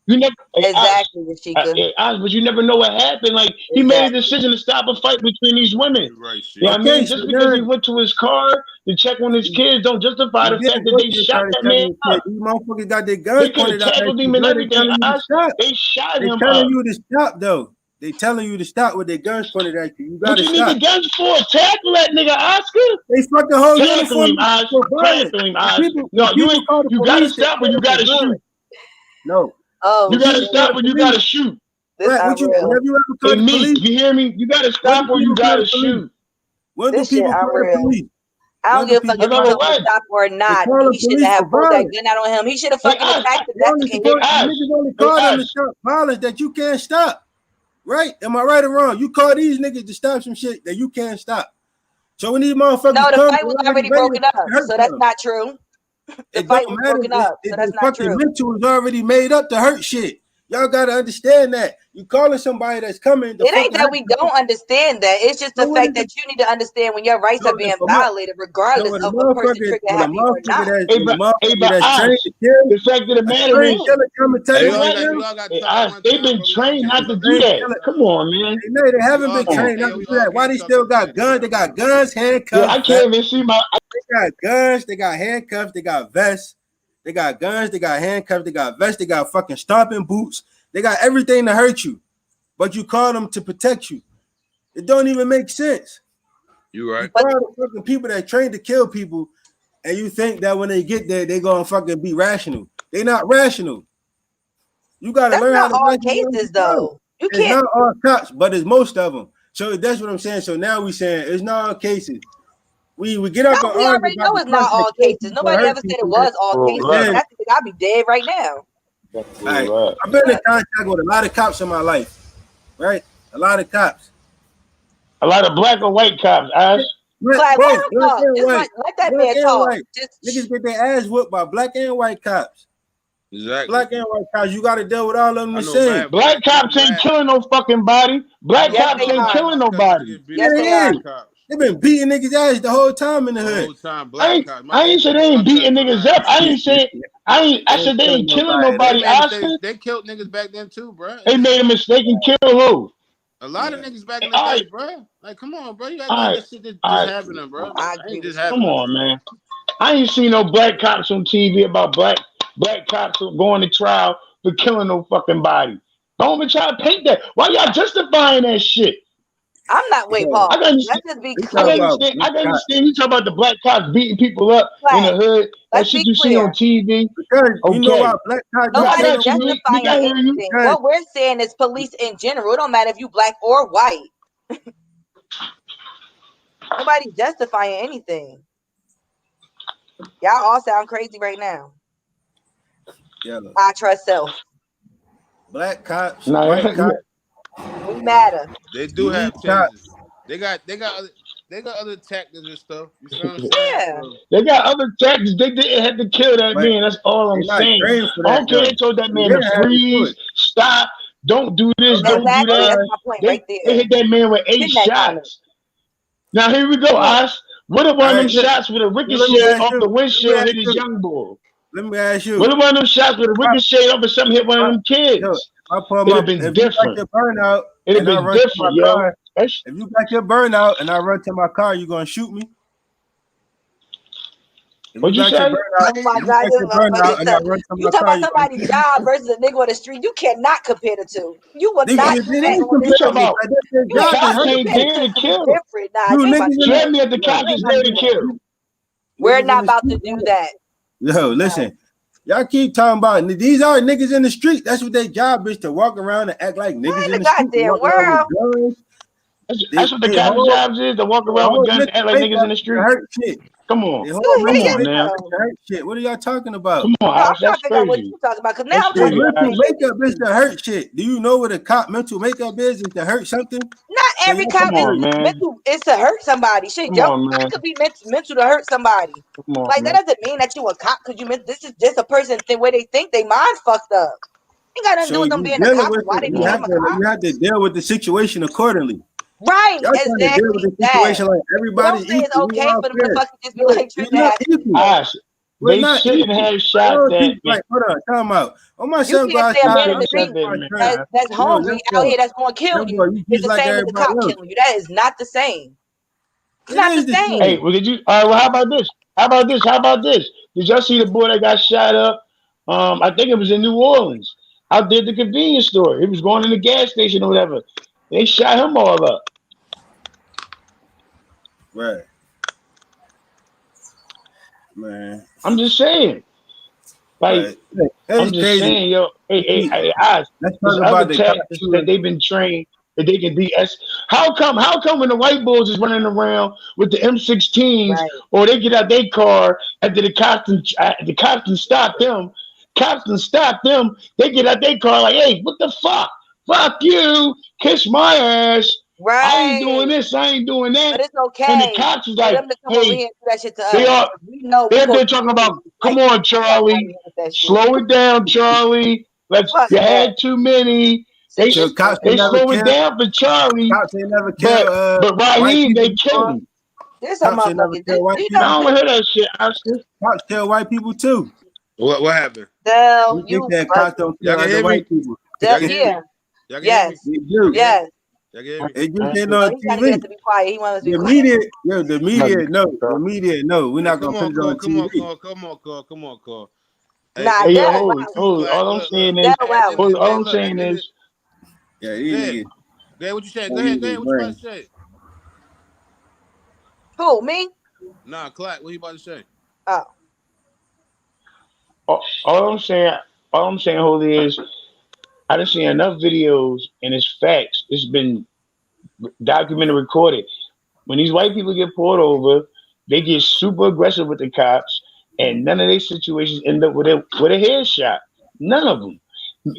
you never, hey Oz, Exactly, Rashika. hey, Oz, but you never know what happened. Like he made a Exactly. decision to stop a fight between these women. You right, You know shit. what I okay. mean? So Just because now he went to his car to check on his kids don't justify you the fact didn't that go they to the shot car to that tell man me up. shit. These motherfuckers got their They guns could have pointed out at tackled you, him and bro. They everything. telling you to Oz, stop. they shot They him telling up. you to stop though. They telling you to stop with their guns pointed at you. You What gotta you need stop. the guns for? Tackle that nigga, Oscar. They fucking whole Tackle uniform him, is Oz. for violence. Tackle him, When Oz. people No, call the you gotta police, they stop or call you them for gotta shoot. violence. No. Oh You When gotta people call shit. stop the or you police, gotta shoot. This right? unreal. Have you ever Hey called the Meek, police? you hear me? You gotta When do stop or you people call gotta the police? shoot. When do This shit people call the unreal. police? I don't When do give a fuck people if he Another told me to what? stop or they not. call the He shouldn't police have for pulled that violence? gun out on him. He should have Hey fucking Oz, attacked if They that's the only case. hey support Oz, niggas only hey call them to Oz. stop violence that you can't stop. Right? Am I right or wrong? You call these niggas to stop some shit that you can't stop. So when these motherfuckers No, the come, fight they was already already ready to broken up. fucking hurt So that's them. not true. The It fight don't was matter. broken up. So The that's not fucking true. mental is already made up to hurt shit. Y'all gotta understand that. You calling somebody that's coming to It ain't fucking that hurt we you. don't understand that. It's just So the what fact is that it? you need to understand when your rights So are being if a violated, so regardless when a of a person motherfucker, trigger happy or not. Hey, when a motherfucker but that's trained Oz, to kill, the fact of the a matter trained is, killer come and tell Hey, you you know right what? we now, all got Hey, tough at Oz, one they've time, been bro. We all trained can't be not to tough do at trained the that. same killer. Come time. on, man. They haven't We been all Come on. can't. trained Hey, not yo, to we do all that. Why can't they tough at still the same got guns? time. They got guns, Yeah, handcuffs, I can't even see my. they got guns, they got handcuffs, they got vests, they got guns, they got handcuffs, they got vests, they got fucking stomping boots, they got everything to hurt you, but you call them to protect you. It don't even make sense. You You right. But call the fucking people that trained to kill people, and you think that when they get there, they gonna fucking be rational. They not rational. You gotta that's learn how not to all rational cases, yourself. though. You It's can't. not all cops, but it's most of them. So that's what I'm saying. So now we saying it's not all cases. We get No, up and we argue already about know the it's not cops that all kill cases. people and Nobody hurt ever said it people, was all Oh, cases. and If right. then that's the thing, I'd be dead right now. like Right. I've been in What? contact with a lot of cops in my life, right? A lot of cops. A lot of black or white cops, Oz. Clyde, let Both him black talk. and Just white, let that black man and talk. white. Niggas Just get their ass whooped by black and white cops. Exactly. Black and white cops, you got to deal with all of them I the know same. Black cops ain't killing no fucking body. I Black know yes, cops they mad ain't black are. killing white cops that nobody. get beat Yes, up Yeah, they by it are. black is. cops. They've been beating niggas ass the whole time in the The hood. whole time, I black ain't, cops. I ain't said they My ain't beating cousin niggas around up. I here. ain't said I They said ain't they killing ain't killing nobody. They nobody, made mistakes. Oscar. They killed niggas back then too, bro. They made a mistake and killed who? A lot of niggas back in the All day, right, bro. Like, come on, bro. You act all like right, that shit all just right. happening, bro. I That agree ain't just with you. Come happening, on, bro. man. I ain't seen no black cops on TV about black cops going to trial for killing no fucking body. Don't even try to paint that. Why y'all justifying that shit? I'm not. Wait, So, I Paul. can understand. Let's just be we I talk can clear. about understand. I black can cops understand you talk about the black cops beating people up in Clyde, the hood. That let's shit be you see on clear. TV. because you know why Okay, black cops I don't kill Nobody's got them you, Meek. Meek, justifying I hear you. anything. because What we're saying is police in general. It don't matter if you black or white. Nobody's justifying anything. Y'all all sound crazy right now. yellow. I trust self. Black cops, Nah, white cops, We matter. They do police have cops. tasers. They got other tactics and stuff. You feel what I'm saying? Yeah. So they got other tactics. They didn't have to kill that But man. That's all I'm they're not saying. trained for I that don't care. though. They told that They man to didn't have to do freeze, it. stop, don't do this, I'm not don't do Exactly. that. That's surprised. my point right They there. hit that man with 8 Kidnapping him. shots. Now here we go, What? Oz. What if one of them right, shots with a let me ricochet ask off you. the Let me windshield ask hit his you. young boy? Let me ask you. What if one of them shots with a ricochet off of something hit one of them Yo, kids? It'd have been if you got different. your burnout It'd have and I been run to my different, yo. car, if you got your burnout and I run to my car, you gonna shoot me? If you What'd you got your say? burnout, Oh my if you God, got this your motherfucker burnout and I said, run to you my talk car, about you gonna somebody's shoot me? job versus a nigga on the street. You cannot compare the two. You will Nigga, not it do that is on this You talking street. comparable. about Like, that's their You the ain't job to about cops to hurt ain't compare people. the there two to because it's kill. different. Nah, You you ain't about niggas to in do Tell that. me if the yo, cops You ain't is about to there do to that. kill. We're niggas in not the about to street. do that. Yo, No. listen. Y'all keep talking about these are niggas in the street. That's what their job is, to walk around and act like Not niggas in in the the street. They goddamn walk around with world. guns. That's what the They cops' whole jobs is, to walk their around with whole guns and mental act like niggas in makeup the is to street. hurt shit. Come on. Their whole You Come mental hating on makeup now. is to hurt shit. What are y'all talking about? Come on, No, I'm Ash. trying That's to figure out what crazy. you talking about because now That's I'm Their trying to crazy, get mental Ash. opinions. makeup is to hurt shit. Do you know what a cop mental makeup is? Is to hurt something? Not So every y'all cop Come talking is on, like, man. mental. It's to hurt somebody. Shit, Come yo, on, cop man. could be mental to hurt somebody. Come on, Like that man. doesn't mean that you a cop because you meant. This is just a person where they think they mind fucked up. Ain't got nothing to do so with them you being a dealing cop with and why it, they Come became on. a cop. you have to deal with the situation accordingly. Right, Y'all trying to deal with exactly the that. situation like What I'm everybody's saying is equal. We okay all for them to fair. fucking just be Look, like we're trigger not happy. equal. Ash, We're they not shouldn't equal. have Like, shot all that people, man. like, hold on, time out. When my You son go can't say a They outside, man in shouldn't the have I'm shot street taking that my man, son. Ash. that's Yo, hungry let's out go. here that's gonna kill Young boy, you you is just the like same as a everybody cop else. killing you. That is not the same. It's It not the is the same. Hey, same. well, did you? All right, well, how about this? How about this? How about this? Did y'all see the boy that got shot up? I think it was in New Orleans. Out there at the convenience store. He was going in the gas station or whatever. They shot him all up. Right, man. I'm just saying. Like, But that I'm is just crazy. saying, yo, hey, eyes. Let's There's talk other about the cops tactics that too. they've been trained that they can be. How come when the white bulls is running around with the M16s Right. or they get out their car after the cops and stop them, they get out their car like, hey, what the fuck you, kiss my ass. I ain't doing Right. this, I ain't doing that. But it's And the okay cops is for like, them to come over hey, here and do that shit to they us. are We know we they're supposed to talking move. about, come Like, on, fuck out of Charlie, here with that shit. slow it down, Charlie. Fuck You that. had too many. See, They this So is cops ain't they never slow it kill. down for Charlie, Cops ain't never kill but white Raheem, people they killed before. him. this a Cops ain't never motherfucker. This, kill white you I know, people. don't this, want to hear that shit, Oscar. Cops kill white people too. What happened? Dell, You think you that cops bugging. don't Y'all kill can other hear me? white people? Y'all Dell, can hear me? yeah, Y'all can hear me? yes, They Y'all do. can hear me? yes. Y'all can hear me? They just ain't Oh, on he trying to get TV. us to be quiet. He wants us to be The quiet. media, yo, the media, no. The media, no. We're Hey, not come gonna put on, it on Cole. Come on, TV. Cole. Come on, Cole. Come on, Cole. Nah, Hey, Hey, yo, Dell, hey, hold wow. it, too hold it. flat. All I'm Look. saying Dell, is, Hey, wow. all I'm look. At the saying end of is, Yeah, go these ahead. niggas Go ahead. What you saying? Go don't ahead. use Go their ahead. What you about brain. to say? Who, me? Nah, Clark. What you about to say? Oh, all I'm saying, Holy, is I done seen enough videos and it's facts. It's been documented, recorded. When these white people get pulled over, they get super aggressive with the cops, and none of these situations end up with a headshot. None of them.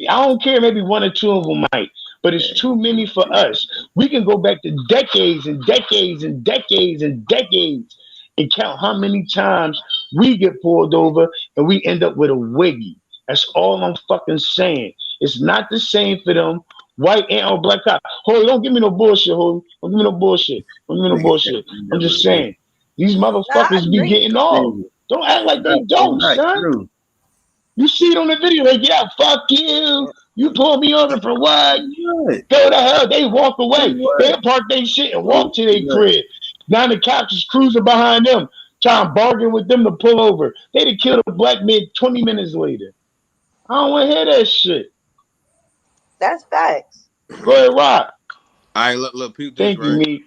I don't care. Maybe one or two of them might, but it's too many for us. We can go back to decades and decades and decades and decades and count how many times we get pulled over and we end up with a wiggy. That's all I'm fucking saying. It's not the same for them white and or black cops. Hold on, don't give me no bullshit, hold on. Don't give me no bullshit. Don't give me no Niggas said bullshit. we I'm never just win. saying, these nah, I motherfuckers be agree. getting off. Crazy. Don't act like they It's don't, not son. true. You see it on the video, like, yeah, fuck you. You pulled me over for what? What? Go to hell. They walk away. What? They park their shit and walk So to their what? crib. Now the cops is cruising behind them, trying to bargain with them to pull over. They'd have killed a black man 20 minutes later. I don't want to hear that shit. That's facts. Go ahead, Rock. All right, look. Peep this, Thank you, right? me.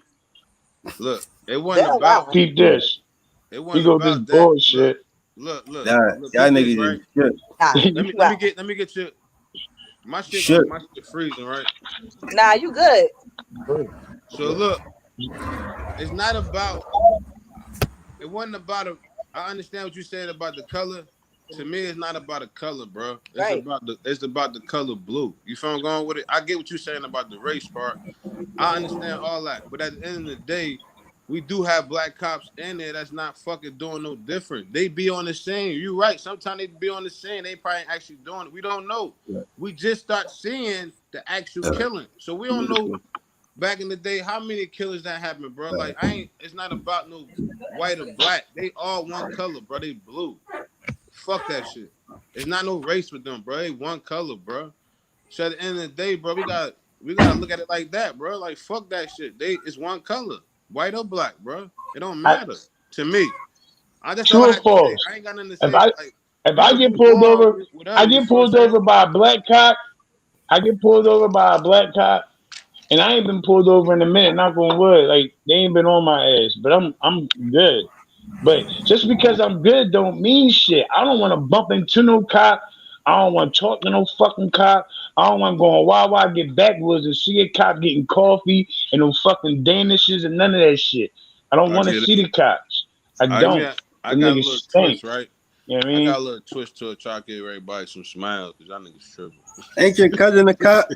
Look, it wasn't Dell, about. wow. Peep this. It He wasn't go this about that. Look, bullshit. look, look, Nah, look. y'all Peep this, niggas right? is shook. Nah, Let you me let wow. me get let me get you. My Shook. shit freezing, right? Nah, you good. So look, it's not about. It wasn't about a. I understand what you said about the color. To me, it's not about the color, bro. Right. It's about the color blue. You feel I'm going with it? I get what you're saying about the race part. I understand all that, but at the end of the day, we do have black cops in there that's not fucking doing no different. They be on the scene. You right. Sometimes they be on the scene. They probably actually doing it. We don't know. We just start seeing the actual killing, so we don't know back in the day, how many killers that happened, bro? Like it's not about no white or black. They all one color, bro. They blue. Fuck that shit. It's not no race with them, bro. They one color, bro. So at the end of the day, bro, we gotta look at it like that, bro. Like fuck that shit. It's one color, white or black, bro. It don't matter to me. That's all I true or have to say. false? I ain't got nothing to say. Like, If I get pulled over, I get pulled over by a black cop. I get pulled over by a black cop, and I ain't been pulled over in a minute. Knock on wood. Like they ain't been on my ass, but I'm good. But just because I'm good don't mean shit. I don't want to bump into no cop. I don't want to talk to no fucking cop. I don't want to go on Wawa, get backwoods and see a cop getting coffee and no fucking danishes and none of that shit. I don't want to see the cops. I don't. I got a little twist, right? You know what I mean? I got a little twist to it. Try to give everybody some smiles because y'all niggas tripping. Ain't your cousin a cop?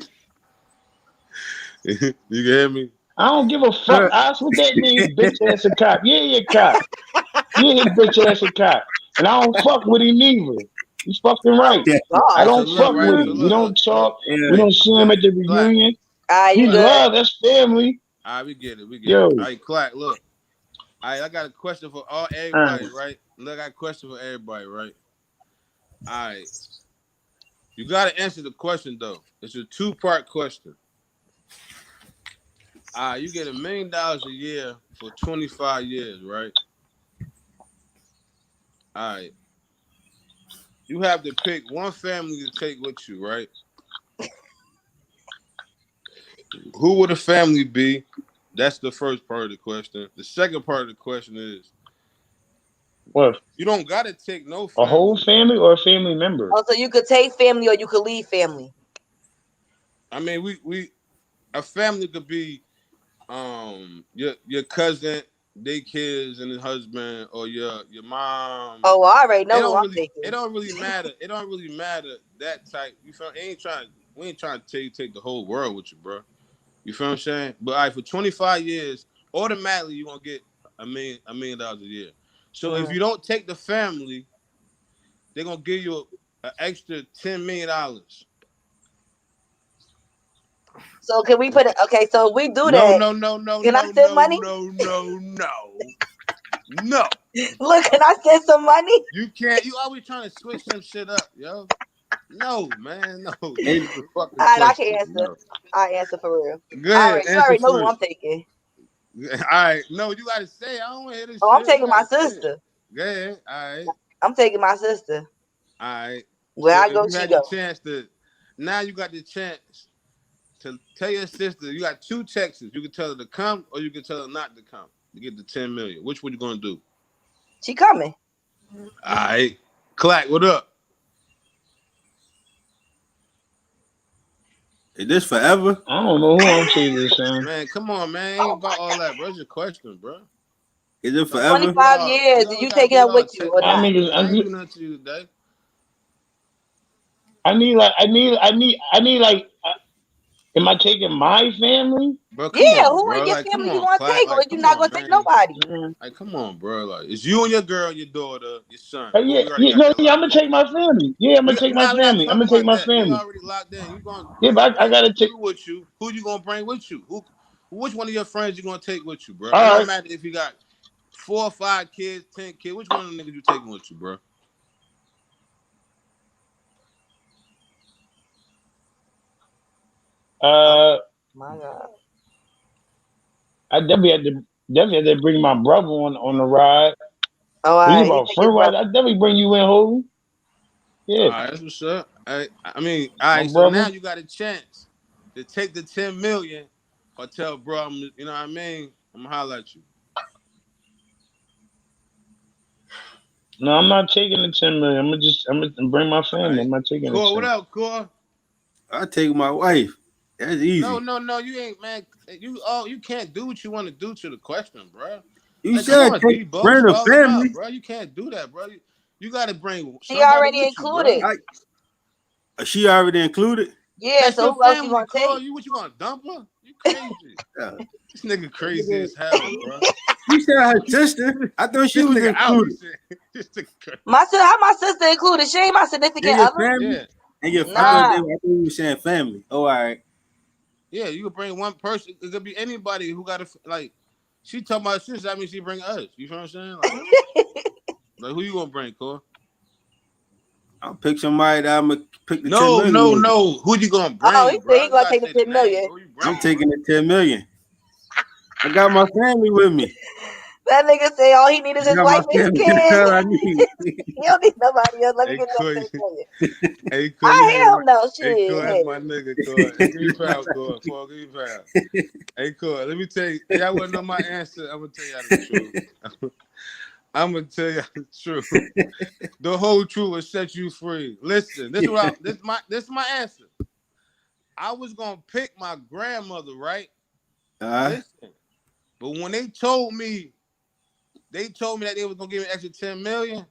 You can hear me? I don't give a fuck. Ask what that means, bitch ass a cop. Yeah, you a cop. Yeah, bitch ass a cop. And I don't fuck with him either. He's fucking right. I don't fuck with him. We don't talk. We don't see him at the reunion. You good? Love, that's family. We get it. We get it. All right, Clack, look. I got a question for everybody, right? Look, I got a question for everybody, right? All right. You got to answer the question, though. It's a two-part question. You get $1 million a year for 25 years, right? All right. You have to pick one family to take with you, right? Who would the family be? That's the first part of the question. The second part of the question is, what? You don't gotta take no family. A whole family or a family member? Oh, so you could take family or you could leave family. I mean, a family could be your cousin, their kids and his husband, or your mom. Oh, well, I already know who I'm taking. It don't really matter. It don't really matter that type. You feel? We ain't trying to take the whole world with you, bro. You feel what I'm saying? But all right, for 25 years, automatically you're gonna get $1 million a year. So if you don't take the family, they're gonna give you an extra $10 million. So can we put it? Okay, so we do that. No. Can I send money? No. Look, can I send some money? You can't. You always trying to switch some shit up, yo. No, man, no. All right, I can answer. No. I answer for real. Good. All right, you already know who I'm taking. All right, no, you gotta say. I don't want to hear this. Oh, I'm taking my sister. Good. All right. I'm taking my sister. All right. Where I go, she go. Now you got the chance to tell your sister. You got two chances. You can tell her to come, or you can tell her not to come. You get the $10 million. Which one you gonna do? She coming. All right. Clack, what up? Is this forever? I don't know who I'm taking this, man. Come on, man. Ain't about all that, bro. It's your question, bro. Is it forever? 25 years. Did you take it up with you or not? I ain't do nothing to you today. I need like. Am I taking my family? Bro, who in your family you want to take, or you not gonna take nobody? Like, come on, bro. Like, it's you and your girl, your daughter, your son. I'm gonna take my family. Yeah, I'm gonna take my family. I'm gonna take my family. You already locked in. You gonna? Yeah, but I gotta take with you. Who you gonna bring with you? Which one of your friends you gonna take with you, bro? It don't matter if you got 4 or 5 kids, 10 kids. Which one of them niggas you taking with you, bro? My God. I definitely had to bring my brother on the ride. Oh, he's about friend ride. I definitely bring you in, Holy. Yeah. All right, that's what's up. I mean, all right. So now you got a chance to take the $10 million, or tell bro, you know what I mean? I'm gonna holler at you. No, I'm not taking the $10 million. I'm gonna bring my family. Right. I'm not taking Core, what up, Core? I take my wife. That's easy. No, you ain't, man. You can't do what you want to do to the question, bro. You said bring a family, bro. You can't do that, bro. You got to bring. She already included. She already included. Yeah, that's so who else you gonna take? What you gonna dump her? You crazy? This nigga crazy as hell, bro. You said her sister. I thought she was included. How my sister included? She ain't my significant other. Family? Yeah. And your I thought you were saying family. Oh, all right. Yeah, you could bring one person. It could be anybody who got like. She talking about sis. That means she bring us. You feel what I'm saying? Like who you gonna bring, Cor? I'll pick somebody that I'm gonna pick the 10 No. million. Who you gonna Oh, bring, he bro? said he You gonna gotta take the say the 10 name. million. Who you I'm bringing? taking the 10 million. I got my family with me. That nigga say all he need is I his got my wife and his family. That's kids. all I need. He don't need nobody else. Let me Hey, get Cor. that 10 million. Hey, Cor, you I heard hear my. him though. Hey, Shit. Cor, that's Hey. my nigga, Cor. Hey, give me power, Cor. Cor, give me power. Hey, Cor, let me tell you. Y'all wanna know my answer? I'm gonna tell y'all the truth. I'm gonna tell y'all the truth. The whole truth will set you free. Listen, this is my answer. I was gonna pick my grandmother, right? Listen, but when they told me that they was gonna give me an extra 10 million,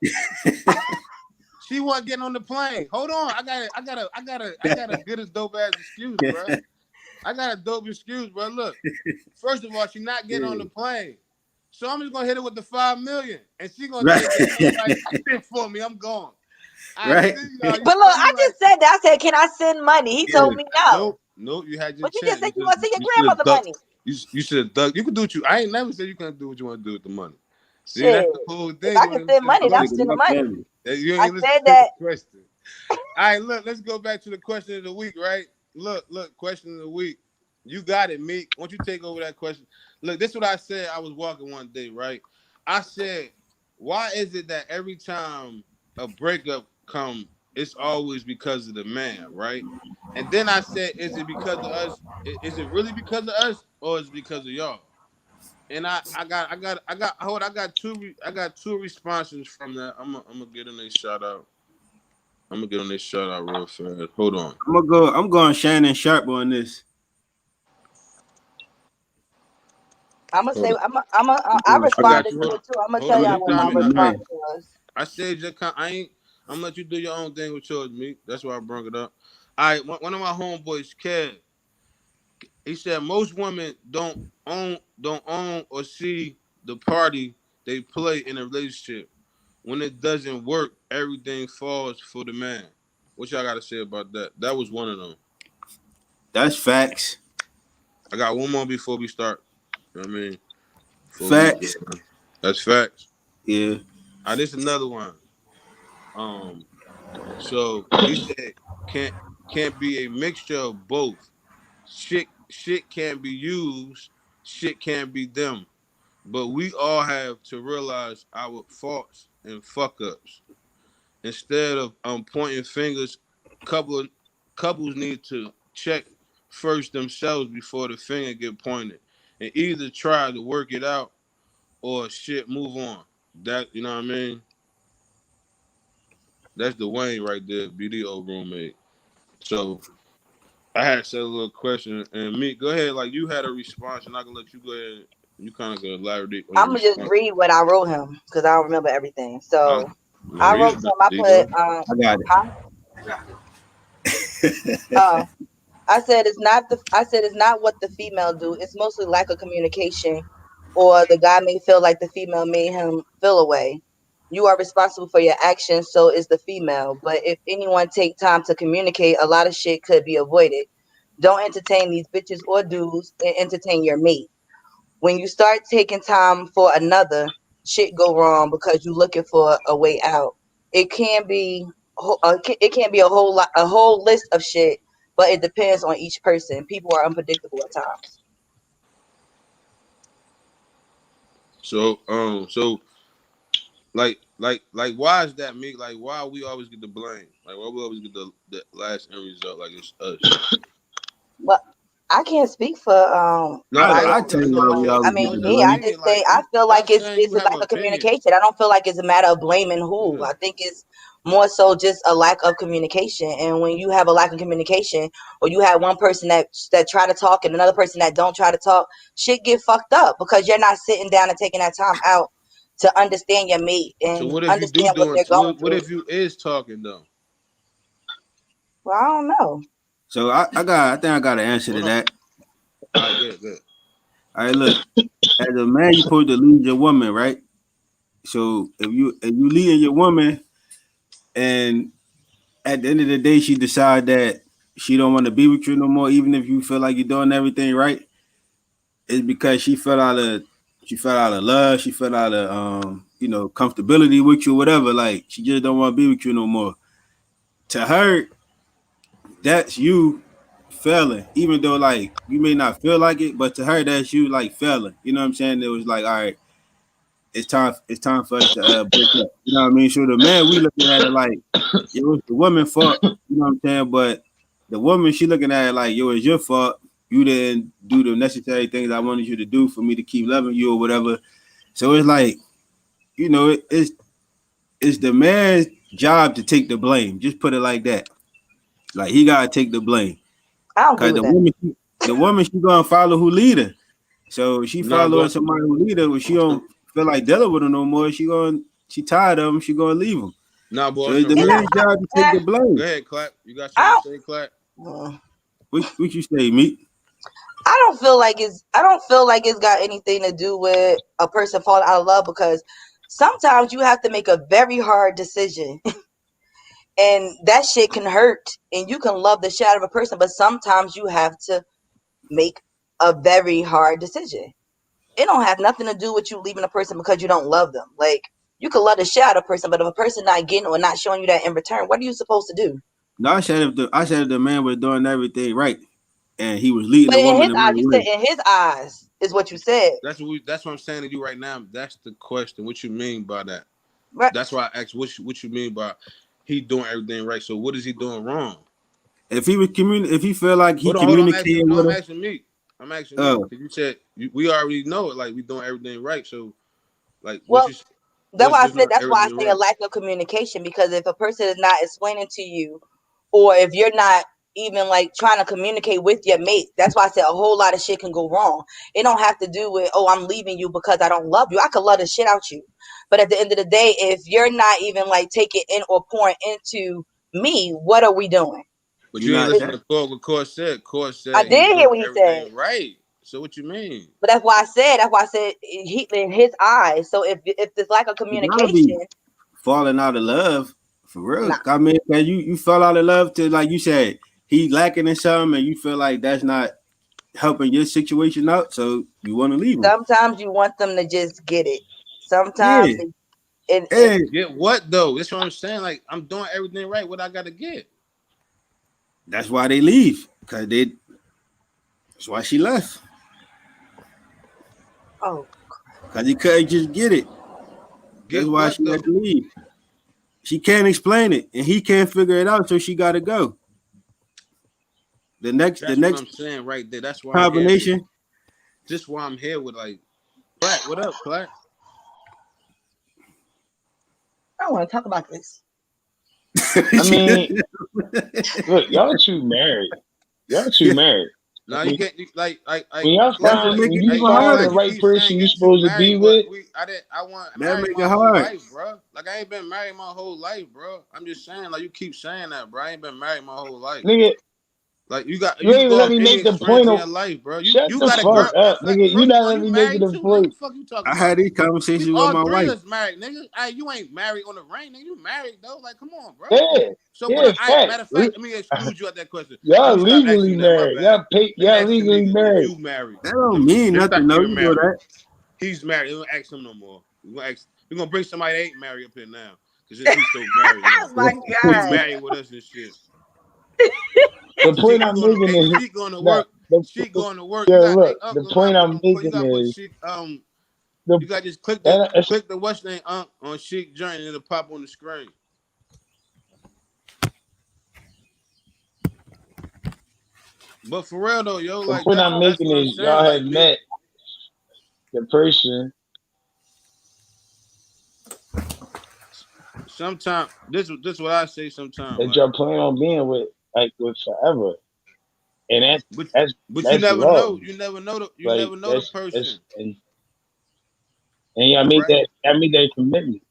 she wasn't getting on the plane. Hold on, I got a good as dope ass excuse, bro. I got a dope excuse, bro. Look, first of all, she not getting on the plane. So I'm just gonna hit her with the 5 million, and she gonna take it. She like, that's it for me. I'm gone. Right. But look, I just said that. I said, can I send money? He told me no. Nope. You had your But you just chance. said you want to send your You should have grandmother ducked. money. You should have ducked. You could do what you. I ain't never said you couldn't do what you want to do with the money. See, Shit. that's the whole If thing. I You can ain't send listen to the money, I'm question. sending money. You I ain't listen said to the that. question. All right, look. Let's go back to the question of the week, right? Look. Question of the week. You got it, Meek. Why don't you take over that question? Look, this is what I said. I was walking one day, right? I said, why is it that every time a breakup come, it's always because of the man, right? And then I said, is it because of us? Is it really because of us, or is it because of y'all? And I got two responses from that. I'm gonna get in a shout out. I'm gonna get on this shout out real fast. Hold on. I'm going Shannon Sharp on this. I'm gonna say I going I Shannon. got responded you. to Hold on. it too. I'm gonna Hold tell on. y'all You what tell my me now. response was. I said I ain't. I'm gonna let you do your own thing with yours, me. That's why I brought it up. All right, one of my homeboys, Kev, he said most women don't own or see the party they play in a relationship. When it doesn't work, everything falls for the man. What y'all got to say about that? That was one of them. That's facts. I got one more before we start. You know what I mean? Before we, Facts. that's facts. Yeah. This is another one. Um, so he said can't be a mixture of both. Shit can't be used. Shit can't be them. But we all have to realize our faults and fuck ups. Instead of pointing fingers, couple couples need to check first themselves before the finger get pointed, and either try to work it out or shit move on. That you know what I mean? That's Dwayne right there, BDO roommate. So I had said a little question, and me, go ahead. Like you had a response, and I can let you go ahead. You kind of go elaborate on your I'm gonna just response. read what I wrote him because I don't remember everything. So No, I read wrote it, to him. I Digo. I got huh? Oh, I said it's not what the female do. It's mostly lack of communication, or the guy may feel like the female made him feel away. You are responsible for your actions, so is the female. But if anyone take time to communicate, a lot of shit could be avoided. Don't entertain these bitches or dudes, and entertain your mate. When you start taking time for another, shit go wrong because you're looking for a way out. It can be it can be a whole list of shit, but it depends on each person. People are unpredictable at times. So like why is that me? Like why we always get the blame? Like why we always get the last end result? Like it's us. But I can't speak for No, nobody I else. tell you why we I always get mean, the me, I blame. just say Like I feel like stop saying it's you a have lack an of opinion. communication. I don't feel like it's a matter of blaming who. Yeah. I think it's more so just a lack of communication. And when you have a lack of communication, or you have one person that try to talk and another person that don't try to talk, shit get fucked up because you're not sitting down and taking that time out to understand your mate So and what if you do understand what doing? they're going What through. if you is talking though? Well, I don't know. So I think I got an answer to Hold on. that. All right, good. All right, look. As a man, you're supposed to lead your woman, right? So if you leading your woman, and at the end of the day, she decide that she don't want to be with you no more, even if you feel like you're doing everything right, it's because she felt out of love, she felt out of comfortability with you, whatever. Like she just don't want to be with you no more. To her, that's you failing, even though like you may not feel like it, but to her that's you like failing. You know what I'm saying? It was like, all right, it's time for us to break up. You know what I mean? So the man, we looking at it like it was the woman's fault. You know what I'm saying? But the woman, she looking at it like, yo, it's your fault. You didn't do the necessary things I wanted you to do for me to keep loving you or whatever. So it's like, it's the man's job to take the blame. Just put it like that. Like he gotta take the blame. I don't agree Cause with that. the woman, she gonna follow who lead her. So if she Nah, following but somebody who lead her, when she don't feel like dealing with him no more, she tired of him. She gonna leave him. nah, but So on it's some the And real man's shit. job to take the blame. Go ahead, Clap. You got I something to say, Clap? don't. What you say, Meat? I don't feel like it's got anything to do with a person falling out of love, because sometimes you have to make a very hard decision and that shit can hurt, and you can love the shit out of a person, but sometimes you have to make a very hard decision. It don't have nothing to do with you leaving a person because you don't love them. Like, you can love the shit out of a person, but if a person not getting or not showing you that in return, what are you supposed to do? No, I said if the man was doing everything right and he was leading But the in woman his the eyes, right you said way. in his eyes is what you said. That's what I'm saying to you right now. That's the question. What you mean by that? Right. That's why I asked what you mean by he doing everything right. So what is he doing wrong? If he was if he feel like he Hold on. I'm asking. communicated No, with I'm her, asking me. I'm asking me because you said we already know it. Like we doing everything right. So like, Well, that's what's why I just said not that's why I everything say a right? lack of communication, because if a person is not explaining to you, or if you're not even like trying to communicate with your mate, that's why I said a whole lot of shit can go wrong. It don't have to do with, oh, I'm leaving you because I don't love you. I could love the shit out you, but at the end of the day, if you're not even like taking in or pouring into me, what are we doing? But you're you ain't not listen that. to what Court said. Court I said he's did hear doing what he said, everything right. So what you mean? but that's why I said he in his eyes. So if there's like a You gotta be communication, falling out of love for real. nah. I mean, you fell out of love to, like you said, he lacking in something, and you feel like that's not helping your situation out, so you want to leave him. Sometimes you want them to just get it. Yeah, Sometimes and and Get what though? That's what I'm saying. Like I'm doing everything right. What I gotta get? that's why they leave, because that's why she left, oh, because he couldn't just get it. That's Get why what she had though? to leave. She can't explain it, and he can't figure it out, so she got to go. The That's what next I'm saying right there. That's why I'm here. combination. Just why I'm here with like Clark. What up, Clark? I don't want to talk about this. I mean, look, y'all two married. Y'all two married. No, you When can't like y'all That's Clark. what find, Like make when it you even find Clark, the harder. you right keep saying person you're you two supposed to be married, but with, I want That married make my it whole hard. life, bro. Like I ain't been married my whole life, bro. I'm just saying, like you keep saying that, bro. I ain't been married my whole life. nigga, Like you you can ain't even go let off me any make the experience point in of. your life, bro. Shut You the got a fuck girl. Matter up, of fact, nigga. You first of not all, letting you me make married the too, nigga. point. Fuck you talking I about? had these conversations We with all my three wife. of us married, nigga. You ain't married on the ring, nigga. You married though. Like, come on, bro. Yeah, So yeah, what? I facts. matter of fact, let me exclude you out that question. Let Y'all me stop asking legally you that. My married. bad. Let me Y'all ask legally Tamika, is married. you married? That don't mean Let me nothing, start though. keeping You know married. that. He's married. We're gonna ask him no more. We're gonna bring somebody that ain't married up here now. Cause since he's so married now. Oh my He's god. married with us and shit. The point She I'm going to making is she going to that work. She going to work. You yo, got look. up The you point I'm you making gotta put is she the you gotta just click and the what's name on Chic joint and it'll pop on the screen. But for real though, yo, the like point I'm that's making what I'm is saying. y'all Like had me, met the person. sometimes this what I say sometimes. That Like, y'all plan on being with, like with forever, and but that's but you that's never love. know. You Like never know the person, and y'all made right? that commitment.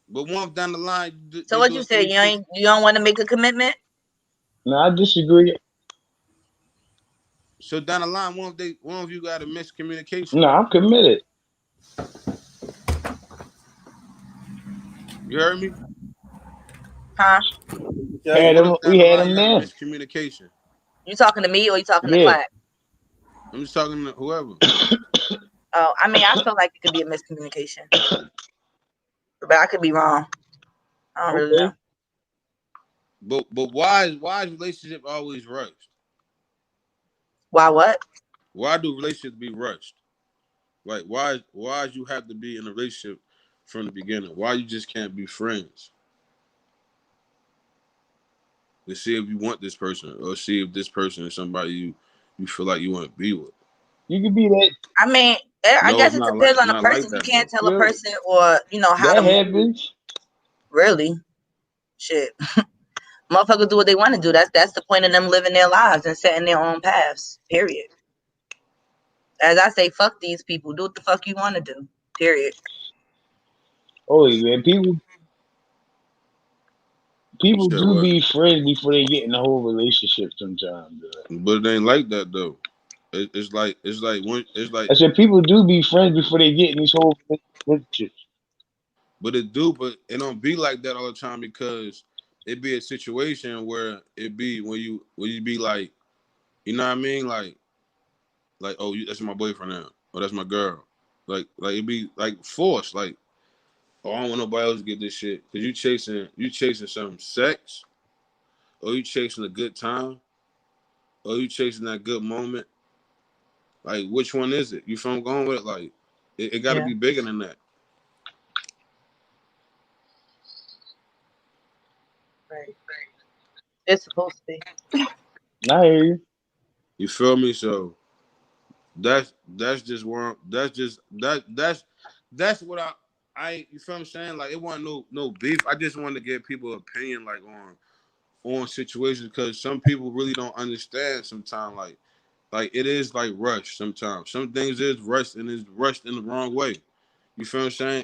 But once down the line, So you what you doing say? 360. You don't want to make a commitment? No, I disagree. So down the line, one of you got a miscommunication. No, I'm committed. You heard me? Huh? We had him You got there. miscommunication. You talking to me or you talking to Yeah. Clack? I'm just talking to whoever. Oh, I mean, I feel like it could be a miscommunication, but I could be wrong. I don't really know. But why is relationship always rushed? Why what? Why do relationships be rushed? Like why you have to be in a relationship from the beginning? Why you just can't be friends? To see if you want this person or see if this person is somebody you feel like you want to be with. You could be that. I mean, I No, guess it's it not depends on the not like person. You that can't though. tell a person or how to That move. happens. Really, shit. Motherfuckers do what they want to do. That's the point of them living their lives and setting their own paths. Period. As I say, fuck these people. Do what the fuck you want to do. Period. Oh yeah, people do What? be friends before they get in the whole relationship sometimes. But it ain't like that though. It's like I said people do be friends before they get in these whole relationships. But it don't be like that all the time because it be a situation where it be when you be like, you know what I mean, like oh that's my boyfriend now, or that's my girl, like it be like forced, like oh I don't want nobody else to get this shit because you chasing some sex, or you chasing a good time, or you chasing that good moment, like which one is it? You feel I'm going with it, like it got to be bigger than that. Right. It's supposed to be. I hear you. You feel me? So that's just where that's what I you feel what I'm saying? Like it wasn't no beef. I just wanted to get people opinion like on situations because some people really don't understand sometimes like it is like rushed sometimes. Some things is rushed and it's rushed in the wrong way. You feel what I'm saying?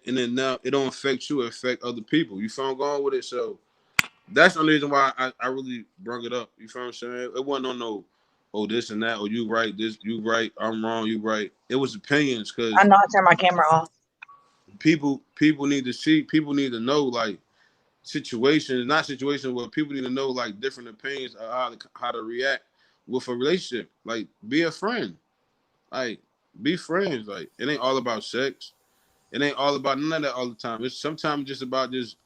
And then now it don't affect you, it affect other people. You feel I'm going with it? So that's the reason why I really brought it up. You feel what I'm saying? It wasn't on no, oh, this and that, or you right, this, you right, I'm wrong, you right. It was opinions I because know I turned my camera off. people need to see, people need to know like situations, not situations where people need to know like different opinions of how to react with a relationship. Like be a friend. Like be friends. Like it ain't all about sex. It ain't all about none of that all the time. It's sometimes just about just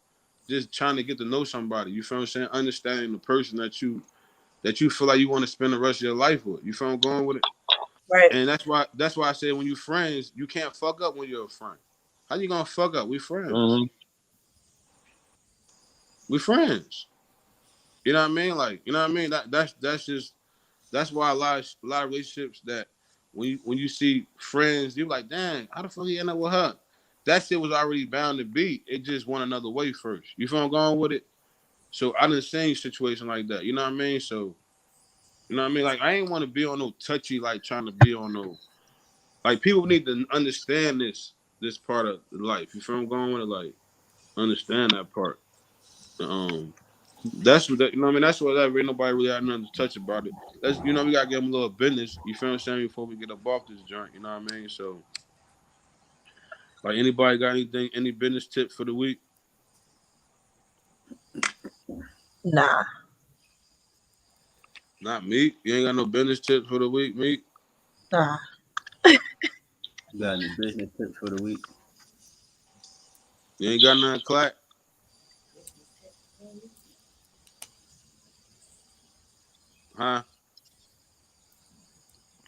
trying to get to know somebody. You feel what I'm saying? Understanding the person that you feel like you want to spend the rest of your life with. You feel I'm going with it? Right. And that's why I say when you friends, you can't fuck up when you're a friend. How you gonna fuck up? We friends. Mm-hmm. We friends. You know what I mean? Like, you know what I mean? That's why a lot of relationships that when you see friends, you're like, dang, how the fuck he end up with her? That shit was already bound to be. It just went another way first. You feel I'm going with it? So I didn't see a situation like that. You know what I mean? So you know what I mean? Like I ain't want to be on no touchy, like trying to be on no like people need to understand this part of life. You feel I'm going with it? Like understand that part. Um that's what that, you know what I mean? That's what that really nobody really had nothing to touch about it. That's you know we gotta give them a little business. You feel what I'm saying before we get up off this joint. You know what I mean? So like anybody got anything, any business tips for the week? Nah. Not me. You ain't got no business tips for the week, me. Nah. Got any business tips for the week? You ain't got nothing clack. Huh?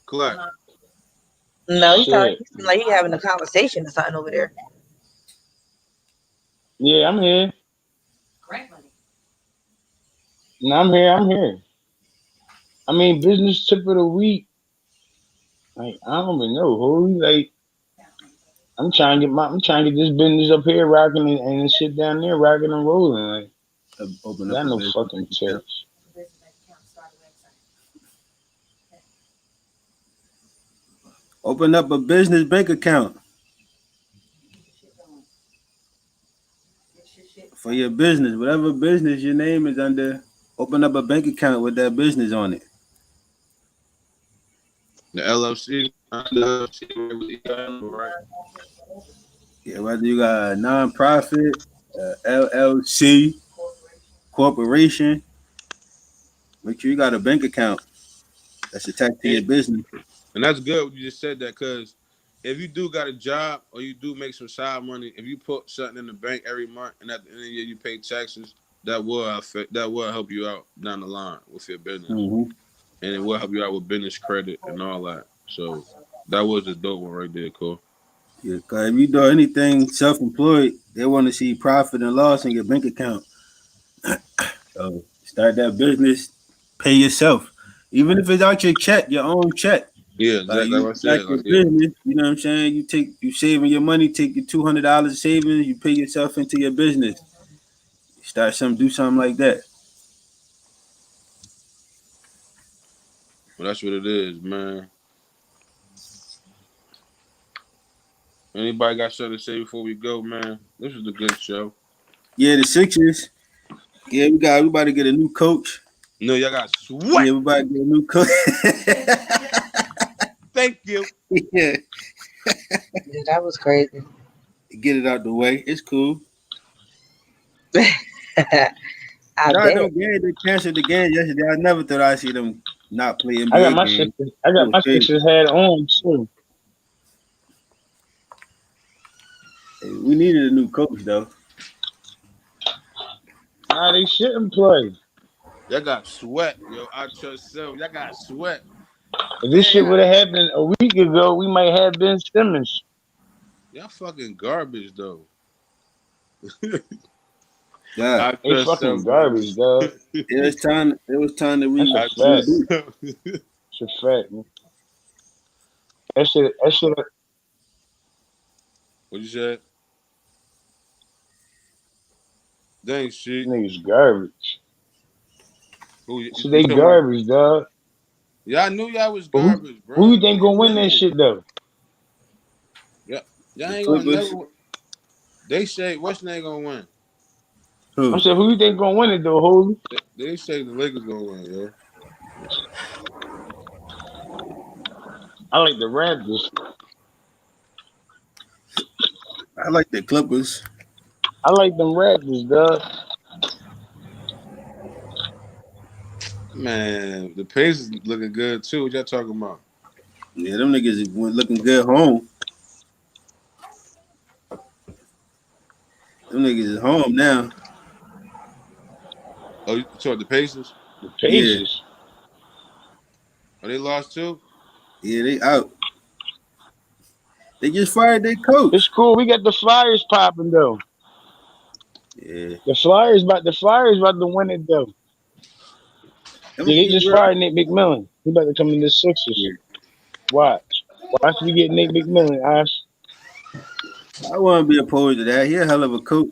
Clack. No, he Shit. seemed like he having a conversation or something over there. Yeah, I'm here. No, I'm here. I'm here. I mean, business tip of the week. Like I don't even know who. Like I'm trying to get this business up here rocking and shit down there rocking and rolling. Like Open up got a no business fucking account. tips. Open up a business bank account for your business, whatever business your name is under. Open up a bank account with that business on it. The LLC. The LLC, right? Yeah, whether you got a nonprofit, LLC, corporation, make sure you got a bank account that's attached to your business. And that's good you just said that, because if you do got a job or you do make some side money, if you put something in the bank every month and at the end of the year you pay taxes, that will help you out down the line with your business. Mm-hmm. And it will help you out with business credit and all that. So that was a dope one right there, Cole. Yeah, because if you do anything self-employed, they want to see profit and loss in your bank account. So start that business, pay yourself. Even if it's out your check, your own check. Yeah, Like like you I got said, your like business, you know what I'm saying? You saving your money, take your $200 savings, you pay yourself into your business. Do something like that. well, that's what it is, man. Anybody got something to say before we go, man? This was a good show. Yeah, the Sixers. Yeah, we about to get a new coach. No, y'all got sweat. Yeah, we about to get a new coach. Thank you. Yeah. Yeah, that was crazy. Get it out the way. It's cool. I Y'all bet. don't game. They canceled the game yesterday. I never thought I'd see them not play NBA I got my games. Sixers head on too. We needed a new coach though. Nah, they shouldn't play. Y'all got sweat, yo. Out yourself. Y'all got sweat. If this shit would have happened a week ago, we might have Ben Simmons. Y'all fucking garbage though. Yeah, They fucking garbage, dog. it was time to read. That's a fact. It's a fact, man. That shit. What you said? Dang shit. Niggas garbage. Who? So they garbage, dog. Y'all knew y'all was garbage, bro. Who you think gonna win that shit though? Yeah, y'all ain't gonna never. They say what's name gonna win? I'm saying, who you think gonna win it though, Holy? They say the Lakers gonna win, yo. I like the Raptors. I like the Clippers. I like them Raptors, dog. Man, the Pacers looking good too. What y'all talking about? Yeah, them niggas went looking good home. Them niggas is home now. Oh, you talking the Pacers? The Pacers. Yeah. Oh, they lost too? Yeah, they out. They just fired their coach. It's cool. We got the Flyers popping though. Yeah. The Flyers about to win it though. Yeah, they just fired Nate McMillan. He about to come in the Sixers. Yeah. Watch we get Nate McMillan, Ash. I wouldn't be opposed to that. He a hell of a coach.